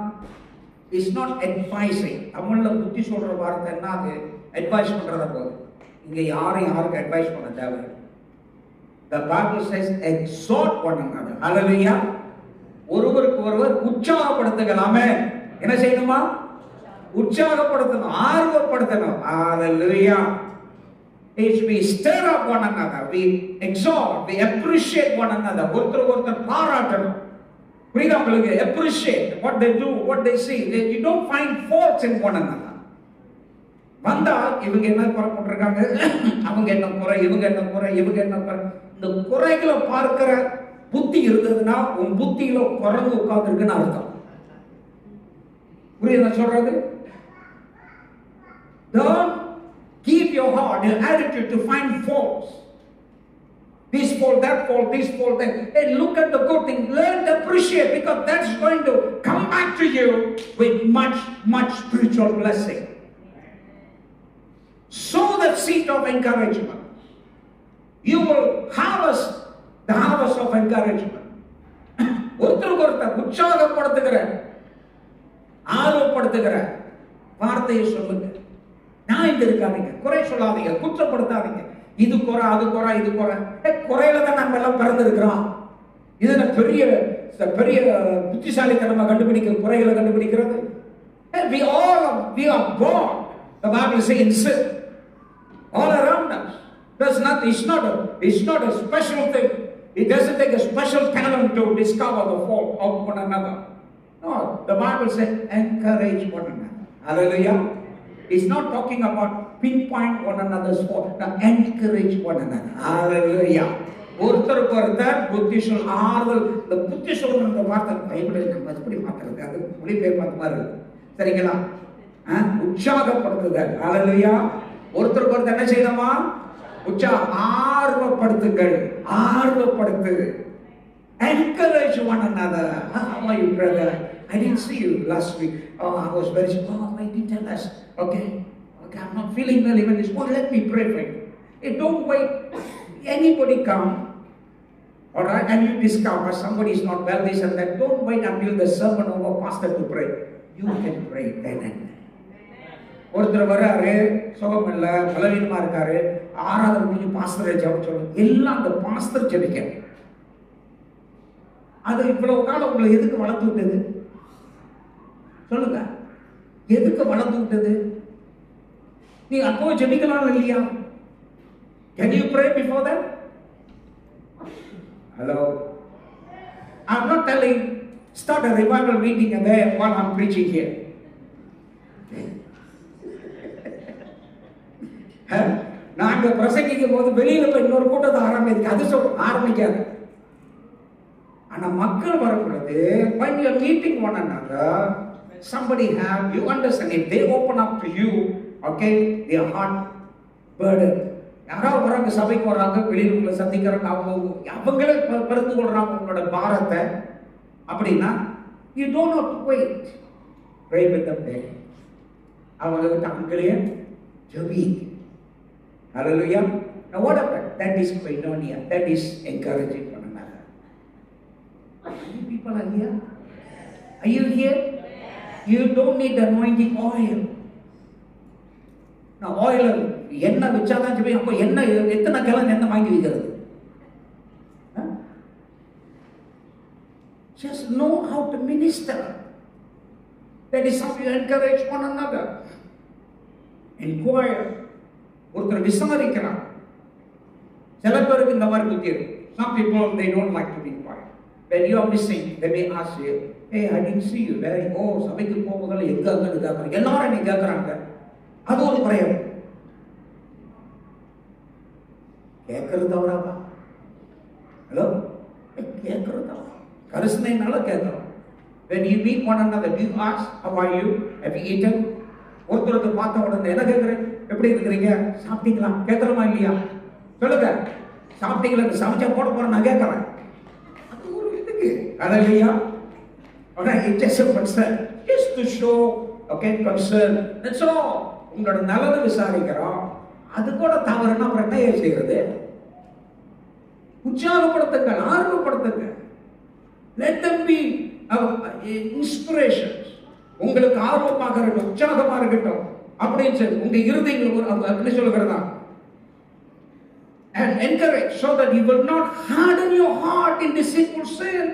it's not advising. தமிழ்ல புத்தி சொல்ற வார்த்தை என்ன? அது அட்வைஸ் பண்றத போது. இங்க யாருக்கு அட்வைஸ் பண்ண தேவை? The Bible says exhort one another. Hallelujah. ஒருவருக்கு ஒருவர் உற்சாகப்படுத்துகலாமே. என்ன செய்யணுமா? உற்சாகப்படுத்தணும், ஆர்வப்படுத்தணும். Hallelujah. We stir up one another, we exhort, we appreciate one another. ஒருத்தர் பாராட்டணும். புரியுதா உங்களுக்கு? Appreciate what they do, what they see. You don't find faults in one another. வந்தா இவங்க என்ன குறை போட்டிருக்காங்க, அவங்க என்ன குறை, இவங்க என்ன குறை, இவங்க என்ன குறை. இந்த குறைகளை பார்க்கிற புத்தி இருந்ததுன்னா உன் புத்தியில குரங்கு உட்கார்ந்து இருக்குன்னு அர்த்தம். புரியுதா சொல்றது? Don't keep your heart, your attitude to find faults. This fault, that fault, this fault, that. Hey, look at the good thing. Learn to appreciate, because that's going to come back to you with much, much spiritual blessing. Sow the seed of encouragement. You will harvest the harvest of encouragement. ஒருத்தருக்கு உற்சாகப்படுத்துகிற, ஆர்வப்படுத்துகிற வார்த்தையை சொல்லுங்க. நான் இருக்காதீங்க, குறை சொல்லாதீங்க, குற்றப்படுத்தாதீங்க. இது குறை, அது குறை, இது குறை. குறையில தான் நம்ம எல்லாம் பிறந்திருக்கிறோம். இதுல பெரிய பெரிய புத்திசாலித்தனமா கண்டுபிடிக்கிற குறைகளை கண்டுபிடிக்கிறது. We are born, the Bible says, in sin all around us. It's not a special thing. It doesn't take a special talent to discover the fault of one another. No, the Bible says encourage one another. Hallelujah. It's not talking about pinpoint one another's fault. Now encourage one another. Hallelujah. ஒருத்தருக்கு ஒருத்தர் புத்தி சொல் ஆறுதல். இந்த புத்தி சொல்ற வார்த்தை Bible எப்படி பார்க்கறது? அது மொழிபெயர்ப்பு பார்த்த மாதிரி இருக்கு. சரிங்களா? உற்சாகப்படுத்துதல். ஹalleluya. ஒருத்தருக்கு ஒருத்தர் என்ன செய்யணுமா? ஆர்வப்படுத்துங்கள். ஆர்வப்படுத்து. Encourage one another. How are you, brother? I didn't see you last week. Oh, I was very sick. Oh, why didn't tell us? Okay, I'm not feeling well even this morning. Let me pray for you. Hey, don't wait. Anybody come, all right, and you discover somebody is not well, this and that. Don't wait until the sermon over, pastor to pray. You can pray then and there. ஒருத்தர் வர்றாரு, சுகம் இல்லை, பலவீனமா இருக்காரு, ஆராதனை முடிஞ்சு பாஸ்டரை ஜெபம் சொல்லுங்க. எல்லாம் அந்த பாஸ்டர் ஜெபிக்க. அது இவ்வளவு காலம் உங்களை எதுக்கு வளர்த்து விட்டது? சொல்லுங்க, எதுக்கு வளர்த்து விட்டது? நீ அப்போ ஜெபிக்கலாம் இல்லையா? Can you pray before that? Hello? I'm not telling start a revival meeting and there while I'm preaching here. நாங்க பிரசங்கிக்கும் போது வெளியில போய் இன்னொரு கூட்டத்தை ஆரம்பிக்க, அது ஆரம்பிக்காது. ஆனா மக்கள் வரக்கூடாது. When you are meeting one another, somebody have, you understand, if they open up to you, okay, their heart burden, யாராவது வராங்க, சபைக்கு வர்றாங்க, வெளியில் உங்களை சந்திக்கிறாங்க, அவங்களே பகிர்ந்து கொள்றாங்க உங்களோட பாரத்தை அப்படின்னா, you don't have to wait. Pray with them there. அவங்ககிட்ட அங்கேயே ஜெபிங்க. Hallelujah. Now what happened? That is koinonia. That is encouraging one another. How many people are here? Are you here? You don't need anointing oil. Now oil எண்ணெய் வச்சாதான் JP. அப்போ எண்ணெய் எத்தனை kilo எண்ணெய் வாங்கி வைக்கிறது? Just know how to minister. That is how you encourage one another. Inquire. ஒருத்தர் விசாரிக்கிறார். சில பேருக்கு இந்த மாதிரி புத்தி இருக்கு. Some people they don't like to be quiet. When you are missing, they may ask you, hey, I didn't see you. Very சபைக்கு போகும்போது எங்க அங்கன்னு கேட்கறாங்க. எல்லாரும் என்ன கேட்கறாங்க. அது ஒரு பிரயம். கேட்கறது தவறாவா? ஹலோ, கேட்கறது தவறா? கரிசனைனால கேட்கறோம். When you meet one another, do you ask, how are you? Have you eaten? ஒருத்தருக்கு பார்த்த உடனே என்ன கேட்குறேன், எப்படி இருக்கிறீங்க, சாப்பிட்டீங்களா கேட்குறோமா இல்லையா? சொல்லுங்க, சாப்பிட்டீங்களா, சமைச்சா போட போறேன் நான் கேட்கறேன். அது ஒரு இதுக்கு அது இல்லையா? It just a concern, just to show, okay, concern. That's all. உங்களோட நலனை விசாரிக்கிறோம். அது கூட தவறுனா அப்புறம் என்ன செய்யறது? உற்சாகப்படுத்துங்க, ஆர்வப்படுத்துங்க. Let them be inspirations. உங்களுக்கு ஆர்வமாக இருக்கட்டும், உற்சாகமாக இருக்கட்டும் அப்படின்னு சொல்லி உங்க இருதயங்கள் அப்படி சொல்லுகிறதா. And encourage so that you will not harden your heart in deceitful sin.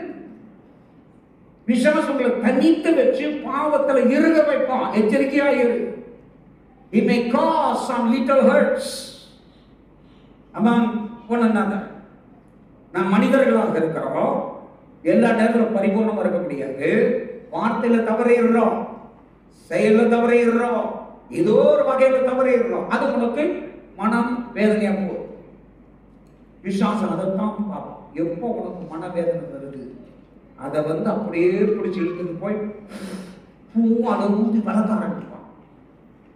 விசுவாசம் உங்களை தனித்து வச்சு பாவத்துல இறுக வைப்பான். எச்சரிக்கையா இரு. He may cause some little hurts among one another. நாம் மனிதர்களாக இருக்கிறோம். எல்லா நேரத்திலும் பரிபூர்ணமா இருக்க முடியாது. வார்த்தையில தவறிடுறோம், செயல்ல தவறிடுறோம், ஏதோ ஒரு வகையில தவறிடுறோம். அது உனக்கு மனம் வேதனையா போகும். விசுவாசம் அதைத்தான் பார்ப்போம். எப்போ உனக்கு மனவேதனை வருது, அதை அப்படியே பிடிச்சி இழுத்துட்டு போய் அதை ஊதி வளர்க்க ஆரம்பிப்பான்.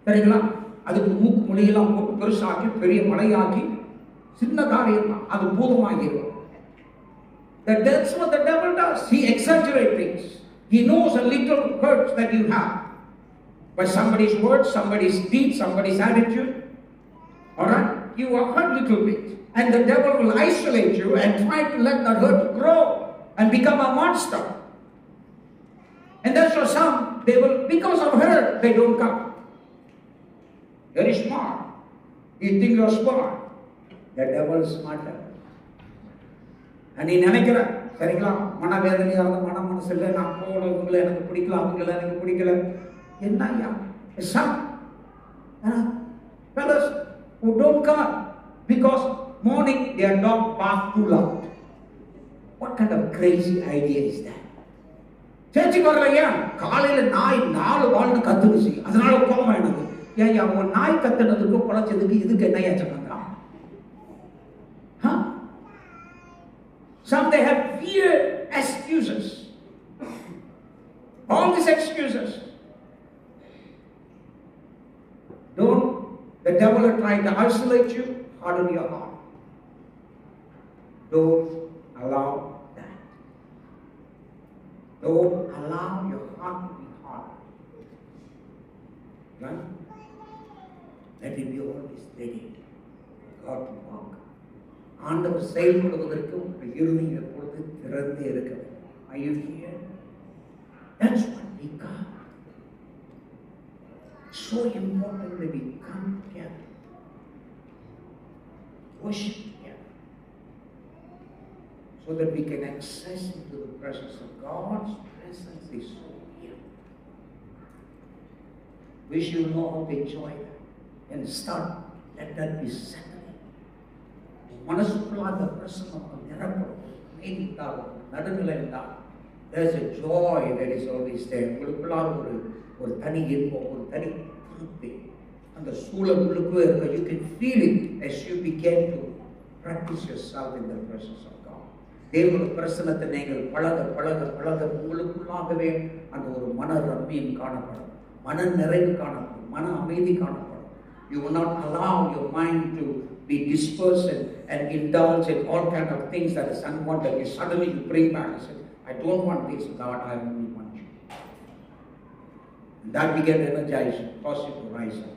சரிங்களா? அதுக்கு மூக்கு மொழியெல்லாம் போட்டு பெருசாக்கி பெரிய மலையாக்கி சின்ன காரியம் தான் அது பூதமாகிடும். That's what the devil does. He exaggerates things. He knows a little hurt that you have by somebody's words, somebody's deed, somebody's attitude. All right, you are hurt a little bit, and the devil will isolate you and try to let that hurt grow and become a monster. And that's why some they will, because of hurt, they don't come. Very smart. You think you're smart? The devil is smarter. நீ நினைக்கிற சரிங்களா, மனவேதனையா இருந்த மனசு இல்லை, நான் போகல, இவங்களை எனக்கு பிடிக்கல, அவங்கள எனக்கு பிடிக்கல, என்ன ஐயா? Some fellows who don't come because morning their dog barks too loud. What kind of crazy idea is that? சேர்ச்சுக்கு வரலையா, காலையில நாய் 4 வாழ்னு கத்துனுச்சு, அதனால கோபம் எனக்கு. ஏன் அவங்க நாய் கத்துனதுக்கு குலைச்சதுக்கு இதுக்கு என்ன ஏச்சம்? Some they have weird excuses. All these excuses. Don't the devil will try to isolate you, harden your heart. Don't allow that. Don't allow your heart to be hard. Right? Let it be always ready. God to walk. ஆண்டவர் செயல்படுவதற்கு உங்கள் இருதயம் எப்பொழுது திறந்தே இருக்க வேண்டும். Are you here? That's what we got. So important that we come together, worship together, so that we can access into the presence of God's presence is so real. We should know how to enjoy that and start. Let that be settled. மனசுக்குள்ள அந்த பிரசன்னம் நிரப்படும், அமைதித்தாலும் நடுநிலை இருந்தால் there is a joy that is always there. உங்களுக்குள்ளார ஒரு தனி இன்பம், ஒரு தனி திருப்தி அந்த சூழல் உள்ளுக்குள்ளே இருக்க. You can feel it as you begin to practice yourself in the presence of God. தேவனுடைய பிரசன்னத்தை நீங்கள் பழக பழக பழக உங்களுக்குள்ளாகவே அந்த ஒரு மன ரம்மியம் காணப்படும், மன நிறைவு காணப்படும், மன அமைதி காணப்படும். You will not allow your mind to be dispersed and indulge in all kind of things that is unwanted. You suddenly you bring back and say, I don't want this, God, I only want you. And that began to energize you, cause you to rise up.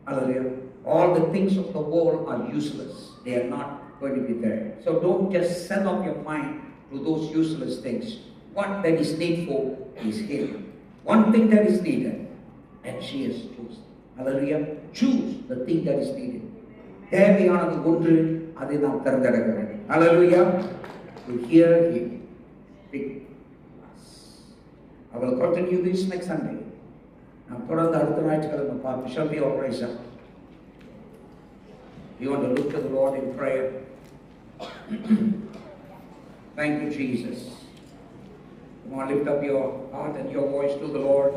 Hallelujah. All the things of the world are useless. They are not going to be there. So don't just send off your mind to those useless things. What that is needful is here. One thing that is needed, and she has chosen. Hallelujah. Choose the thing that is needed. தேவையானது ஒன்று, அதை நாம் தேர்ந்தெடுக்க வேண்டும். Hallelujah. To hear Him. I will continue this next Sunday. நாம் தொடர்ந்து அடுத்த ஞாயிற்றுக்கிழமை பார்ப்போம். Shall we all rise up? You want to look to the Lord in prayer. Thank you, Jesus. Come on, lift up your heart and your voice to the Lord.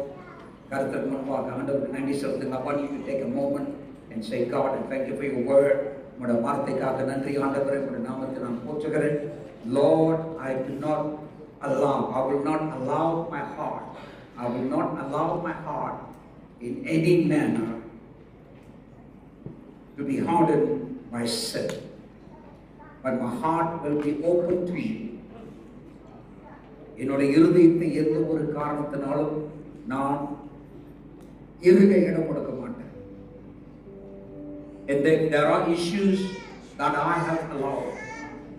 கர்த்தர் முன்பாக ஆண்டவருக்கு நன்றி செலுத்துங்க. I want you to take a moment and say, God, I thank you for your word. உம்முடைய வார்த்தைக்காக நன்றி ஆண்டவரே, உம்முடைய நாமத்தை நான் போற்றுகிறேன். Lord, I will not allow my heart, I will not allow my heart in any manner to be hardened by sin. But my heart will be open to you. என்னுடைய இருதயத்தை எந்த ஒரு காரணத்தினாலும் நான் இருக இடம் கொடுக்க மாட்டேன். And if there are issues that I have allowed,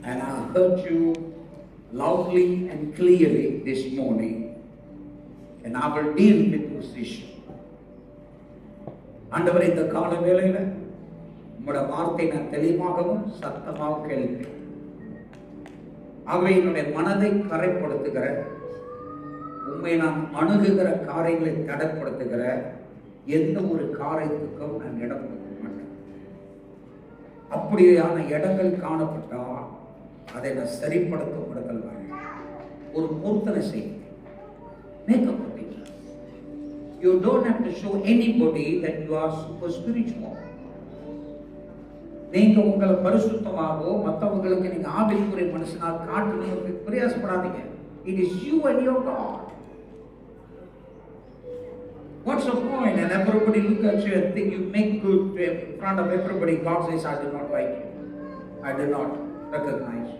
and I heard you loudly and clearly this morning, and I will deal with those issues. ஆண்டவரே, இந்த கால வேளையில உம்முடைய வார்த்தை நான் தெளிவாகவும் சத்தமாகவும் கேள்விப்பேன். ஆகவே என்னுடைய மனதை கரைப்படுத்துகிற, உண்மை நான் அணுகுகிற காரியங்களை தடைப்படுத்துகிற எந்த ஒரு காரியத்துக்கும் நான் இடம் கொடுக்க மாட்டேன். அப்படியான இடங்கள் காணப்பட்டால் அதை நான் சரிப்படுத்தப்படுதல் ஒரு பொருத்தனை செய்வேன். You don't have to show anybody that you are super spiritual. நீங்க உங்களை பரிசுத்தமாகவோ மற்றவங்களுக்கு நீங்க ஆவிக்குரிய மனுஷனா காட்டணும் பிரயாசப்படாதீங்க. It is you and your God. What's the point? And everybody look at you and think you make good in front of everybody. God says, I do not like you. I do not recognize you.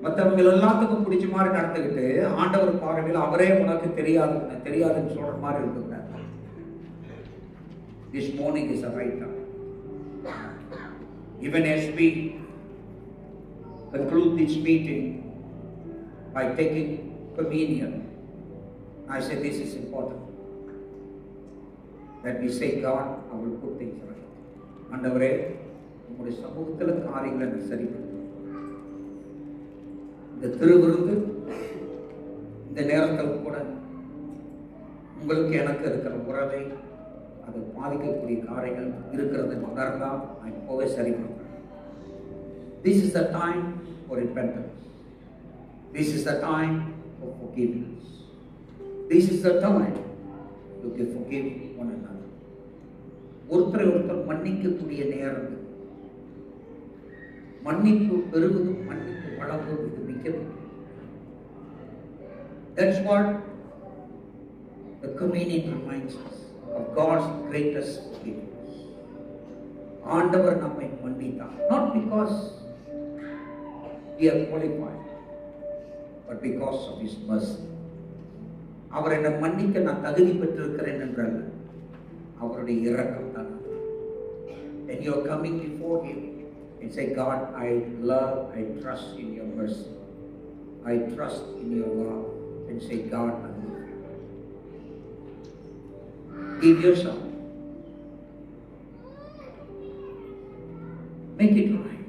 மற்றவங்க எல்லாத்துக்கும் பிடிச்ச மாதிரி நடந்துக்கிட்டு ஆண்டவர் பார்வையில் அவரே உனக்கு தெரியாதுன்னு சொல்ற மாதிரி இருக்குங்க. This morning is a right time. Even as we conclude this meeting by taking communion, I say this is important. That we say, God, I will put things right. ஆண்டவரே, உங்களுடைய சமூகத்தில் காரியங்களை நான் சரிப்படுத்தும். இந்த திருவிருந்து இந்த நேரத்தில் கூட உங்களுக்கு எனக்கு இருக்கிற உறவை அதை பாதிக்கக்கூடிய காரியங்கள் இருக்கிறது உணர்ந்தால் நான் இப்போவே சரிப்படுத்துறேன். This is the time for repentance. This is the time for forgiveness. This is the time to forgive one another. ஒருத்தரை ஒருத்தர் மன்னிக்கக்கூடிய நேரம். மன்னிப்பு பெறுவதும் மன்னிப்பு வழங்குவதும் இது மிகவும். That's what the communion reminds us of God's greatest forgiveness. ஆண்டவர் நம்மை மன்னித்தார். Not because we are qualified, but because of His mercy. அவர் என்னை மன்னிக்க நான் தகுதி பெற்றிருக்கிறேன் என்றல்ல, அவருடைய இரக்கம் தான். When you are coming before Him and say, God, I trust in your mercy. I trust in your love. And say, God, I love you. Give yourself. Make it right.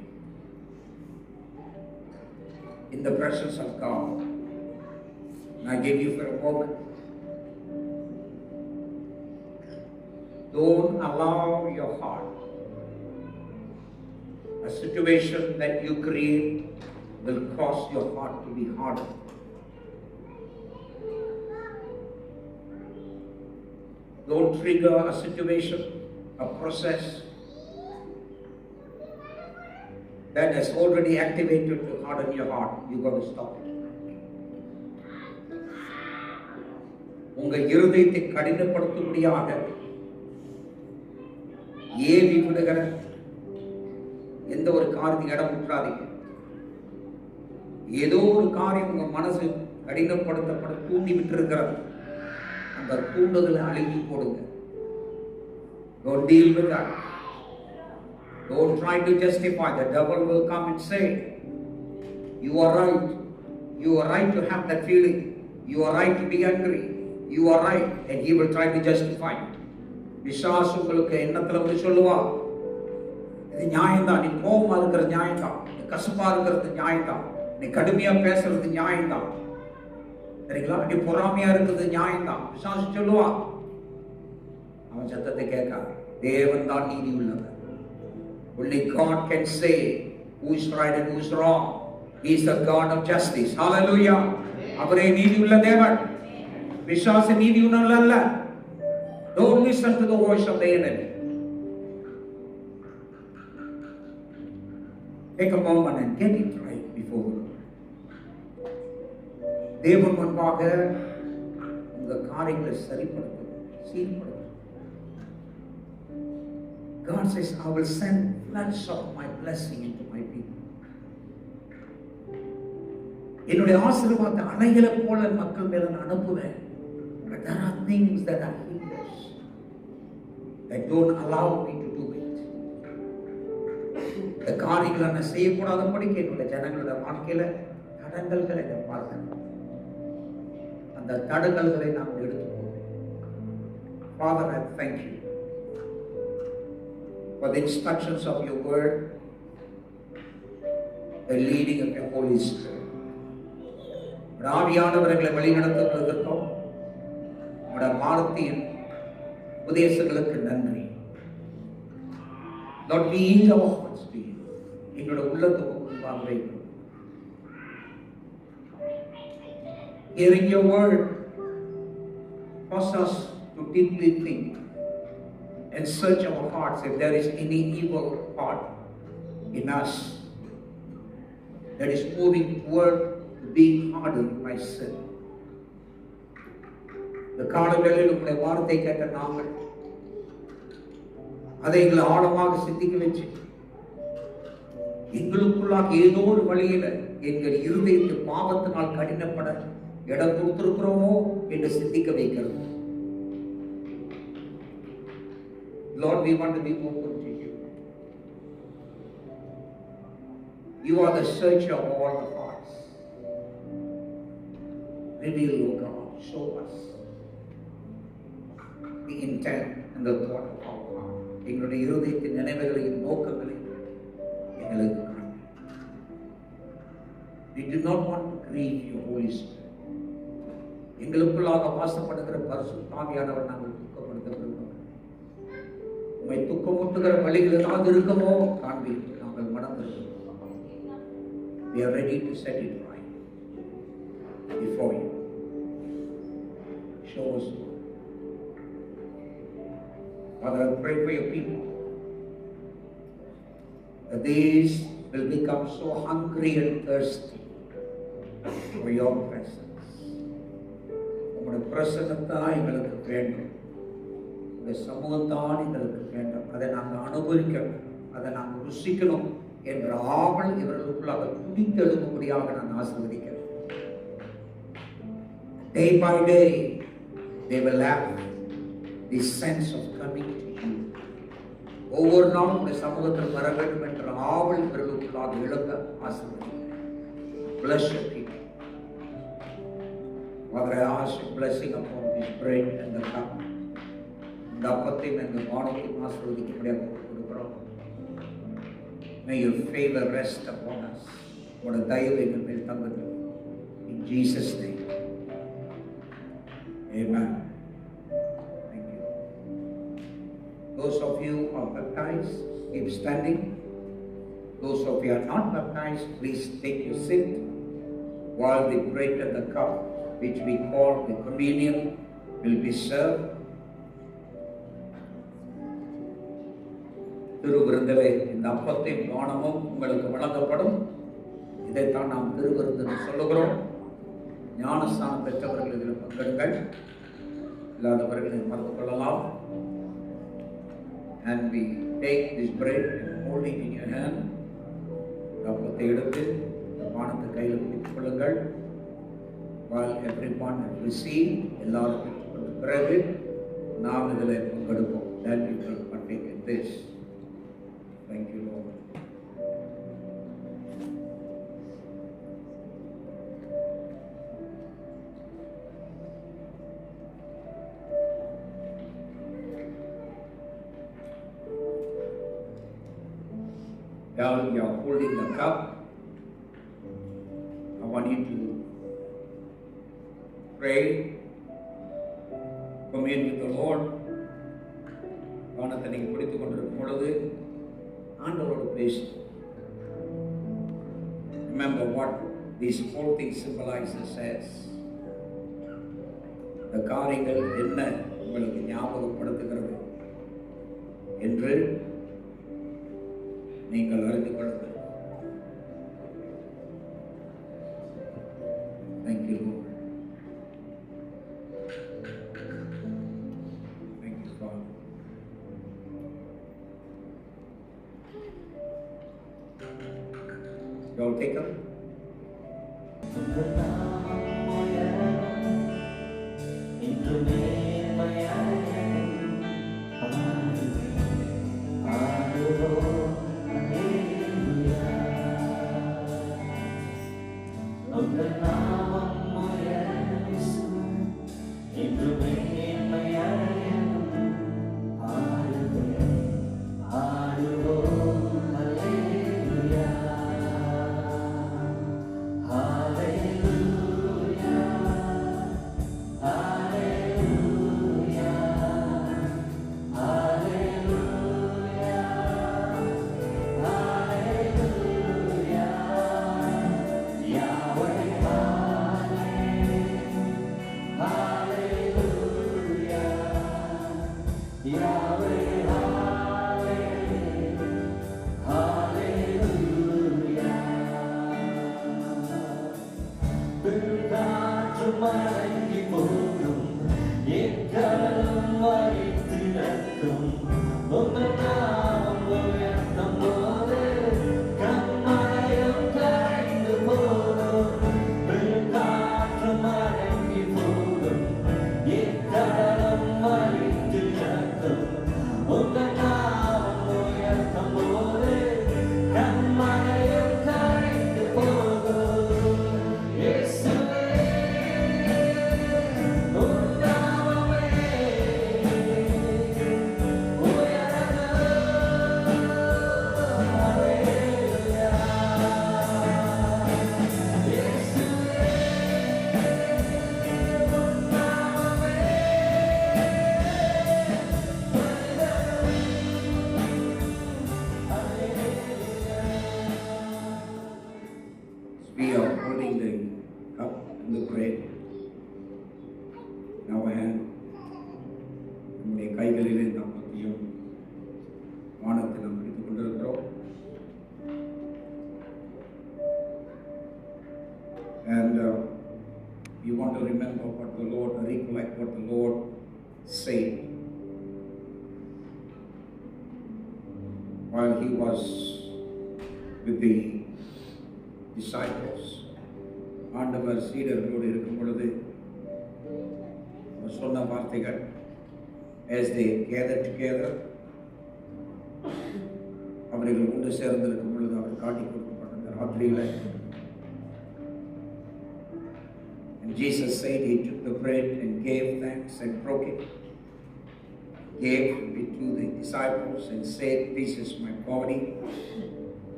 In the presence of God. And I give you for a moment. Don't allow your heart, a situation that you create will cause your heart to be hardened. Don't trigger a situation, a process that has already activated to harden your heart. You got to stop it. உங்க இருதயத்தை கடினப்படுத்தும்படியாக AV விடுகிற காரியத்துக்கு இடம் விட்டுறாதீங்க. ஏதோ ஒரு காரியம் உங்க மனசு கடினப்படுத்தப்பட தூண்டி விட்டு இருக்கிறது. அந்த தூண்டுதலை அழுகி போடுங்க. Don't deal with that. Don't try to justify. The devil will come and say, you are right. You are right to have that feeling. You are right to be angry. You are right. And he will try to justify. பிசாசு உங்களுக்கு எண்ணத்துல வந்து சொல்லுவா, இது நியாயம்தான், நீ கோபமா இருக்கிறது நியாயம்தான், நீ கசப்பா இருக்கிறது நியாயம்தான், நீ கடுமையா பேசுறது நியாயம்தான், சரிங்களா, நீ பொறாமையா இருக்கிறது நியாயம்தான். பிசாசு சொல்லுவா. அவன் சத்தத்தை கேட்காது. தேவன் தான் நீதி உள்ளவர். Only God can say who is right and who is wrong. He is the God of justice. Hallelujah. அவரே நீதி உள்ள தேவன். பிசாசு நீதி உள்ளவர் அல்ல. Don't listen to the voice of the enemy. Take a moment and get it right before the Lord. தேவன் முன்பாக உங்க காரியங்களை சரிப்படுத்தும், சீர்படுத்தும். God says, I will send floods of my blessing into my people. என்னுடைய ஆசீர்வாதத்தை அலைகளை போல மக்கள் மேல நான் அனுப்புவேன். But there are things that are hinders that don't allow me to do it. இந்த காரியங்களை நான் செய்யக்கூடாதபடிக்கு என்னுடைய ஜனங்களோட வாழ்க்கையில தடங்கல்களை நான் பார்க்கிறேன். அந்த தடங்கல்களை நாம் எடுத்துக்கொள்வோம். Father, I thank you for the instructions of your word, the leading of your Holy Spirit. ஆவியானவர்களை வழிநடத்துவதற்கும் உடைய வார்த்தையின் உபதேசங்களுக்கு நன்றி. Lord, we yield our hearts to you. எங்களுடைய உள்ளத்துக்கு முன்பாக வைக்கிறோம். Hearing your word cause us to deeply think and search our hearts if there is any evil part in us that is moving toward being hardened by sin. இந்த காலங்களில் உங்களுடைய வார்த்தை கேட்ட நாங்கள் அதை எங்களை ஆழமாக சிந்திக்க வச்சு எங்களுக்குள்ளாக ஏதோ ஒரு வழியில எங்கள் இருதயத்து பாவத்தினால் கடினப்பட இடம் கொடுத்திருக்கிறோமோ என்று சிந்திக்க வைக்கிறது. Lord, we want to be open to you. You are the searcher of all the hearts. Reveal, O God, show us the intent and the thought of our heart. எங்களுடைய இருதயத்தின் நினைவுகளையும் நோக்கங்களையும் எங்களுக்கு காண்பி. We do not want to grieve your Holy Spirit. எங்களுக்குள்ளாக வாசப்படுகிற பரிசுத்த ஆவியானவர் நாங்கள் துக்கப்படுத்த விரும்புகிறோம். உம்மை துக்கமுட்டுகிற வழிகள் ஏதாவது இருக்குமோ காண்பி, நாங்கள் மனம் திரும்புகிறோம். We are ready to set it right before you. Show us. Father, I pray for your people that these will become so hungry and thirsty for your presence. உங்களுடைய பிரசன்னத்தான் எங்களுக்கு வேண்டும், உங்களுடைய சமூகத்தான் எங்களுக்கு வேண்டும். அதை நாங்கள் அனுபவிக்கணும், அதை நாங்கள் ருசிக்கணும் என்ற ஆவல் இவர்களுக்குள்ளாக துடித்தெழும்படியாக நான் ஆசீர்வதிக்கிறேன். Day by day they will have this sense of coming to you. ஒவ்வொரு நாளும் உங்களுடைய சமூகத்தில் வர வேண்டும் என்ற ஆவல் இவர்களுக்குள்ளாக எழுந்த ஆசீர்வதிக்கிறேன். Bless your people. Father, I ask your blessing upon this bread and the cup. இந்த அப்பத்தையும் இந்த பானத்தையும் ஆசீர்வதிக்கும்படியாக கொடுக்கிறோம். May your favor rest upon us. உங்களுடைய தயவு எங்கள் மேல் தங்கட்டும். In Jesus' name. Amen. Thank you. Those of you who are baptized, keep standing. Those of you who are not baptized, please take your seat while the bread and the cup, which we call the communion, will be served. திருவிருந்திலே இந்த அப்பத்தையும் பானமும் உங்களுக்கு வழங்கப்படும். இதைத்தான் நாம் திருவிருந்து சொல்லுகிறோம். ஞானஸ்தானம் பெற்றவர்கள் இதில் பங்கெடுங்கள், இல்லாதவர்களை மறந்து கொள்ளலாம். And we take this bread and hold it in your hand அப்பத்தை எடுத்து இந்த பானத்தை கையில் பிடித்துக் கொள்ளுங்கள். while everyone has received, எல்லாரும் பெற்றுக்கொண்ட பிறகு நாம் இதில் பங்கெடுப்போம். Then we will partake in this. Thank you, Lord. While you are holding the cup, I want you to pray, commune with the Lord. பானத்தை நீங்கள் பிடித்துக் கொண்டிருக்கும் பொழுது ஆண்டவரோடு பேசு. Remember what these whole things symbolizes as. இந்த காரியங்கள் என்ன உங்களுக்கு ஞாபகப்படுத்துகிறது என்று நீங்கள் அறிந்து கொள்ளுங்கள். Thank you, Lord. Thank you, Father. You all take up. We are holding the cup and the bread in our hand. நம்முடைய கைகளிலே இந்த அப்பத்தையும் வானத்தை நாம் பிடித்துக் கொண்டிருக்கிறோம். And you want to remember what the Lord, recollect what the Lord said while he was with the disciples. ஆண்டவர் சீடர்களோடு இருக்கும் பொழுது அவர் சொன்ன வார்த்தைகள், as they gathered together, அவர்கள் ஒன்று சேர்ந்திருக்கும் பொழுது அவர் காட்டிக் கொடுக்கப்பட்ட ராத்திரியில, and Jesus said he took the bread and gave thanks and broke it, gave it to the disciples and said, this is my body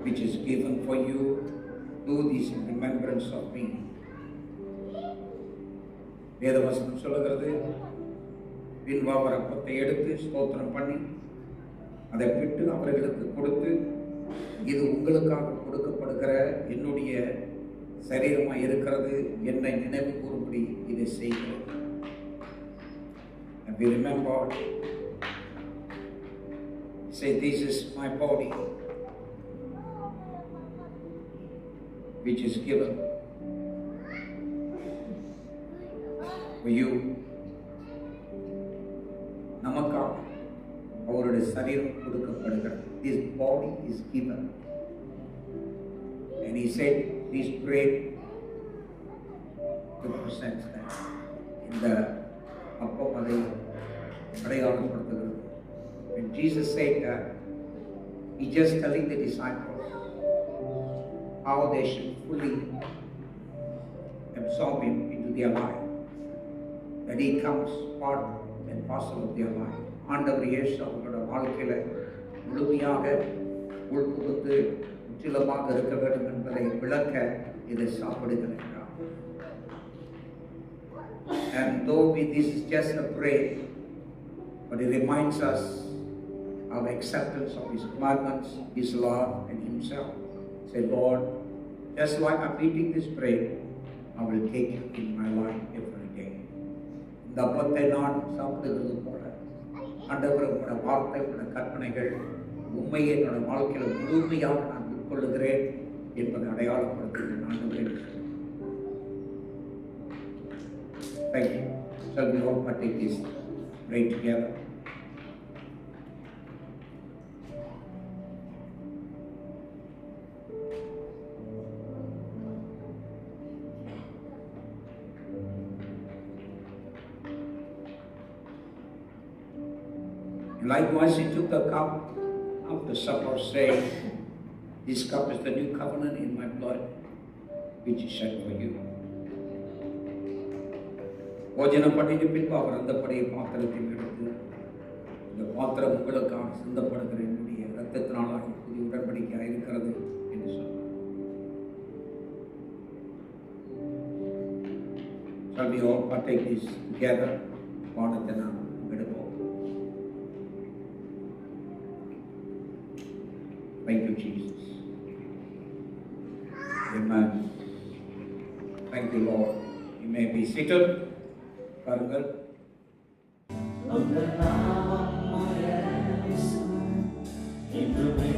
which is given for you. Do this in remembrance of me. வேதவசனம் சொல்லுகிறது, பின்பு அவர் அப்பத்தை எடுத்து ஸ்தோத்திரம் பண்ணி அதை பிட்டு அவர்களுக்கு கொடுத்து, இது உங்களுக்காக கொடுக்கப்படுகிற என்னுடைய சரீரமாக இருக்கிறது, என்னை நினைவு கூறும்படி இதை செய்கிறது. And we remember, say, this is my body which is given for you. நமக்காக அவருடைய சரீரம் கொடுக்கப்படுகிறது. This body is given When he said, please pray, represents that. இந்த அப்பம் அதை அடையாளப்படுத்துகிறது. When Jesus said that, he just telling the disciples how they should fully absorb him into their life. That he comes part and parcel of their life. ஆண்டவர் இயேசு அவர்களோட வாழ்க்கையில முழுமையாக உள்புகுந்து முற்றிலுமாக இருக்க வேண்டும் என்பதை விளக்க இதை சாப்பிடுகிறார். And though this is just a prayer, but it reminds us of acceptance of His commandments, His love, and Himself. Say, Lord, just like I'm eating this bread, I will take you in my life every day. இந்த அப்பத்தை நான் சாப்பிடுகிறது போல ஆண்டவர் உங்களோட வார்த்தை, உங்களோட கற்பனைகள், உண்மையை என்னோட வாழ்க்கையில் முழுமையாக நான் உட்கொள்ளுகிறேன் என்பதை அடையாளப்படுத்துகிறேன். ஆண்டவரே, thank you. Shall we all partake this bread together? Likewise, he took the cup after supper, saying, this cup is the new covenant in my blood, which is shed for you. போஜனம் பண்ணிட்டு பின்பு அவர் அந்தப்படைய பாத்திரத்தை எடுத்து, இந்த பாத்திரம் உங்களுக்காக சிந்தப்படுகிற என்னுடைய இரத்தத்தினால் புதிய உடன்படிக்கையாக இருக்கிறது என்று சொன்னார். Shall we all partake this together? பானத்தை நாம் எடுப்போம். Thank you, Jesus. Amen. Thank you, Lord. You may be seated. பாருங்கள். அந்த நாமம் இயேசு இன்றுமே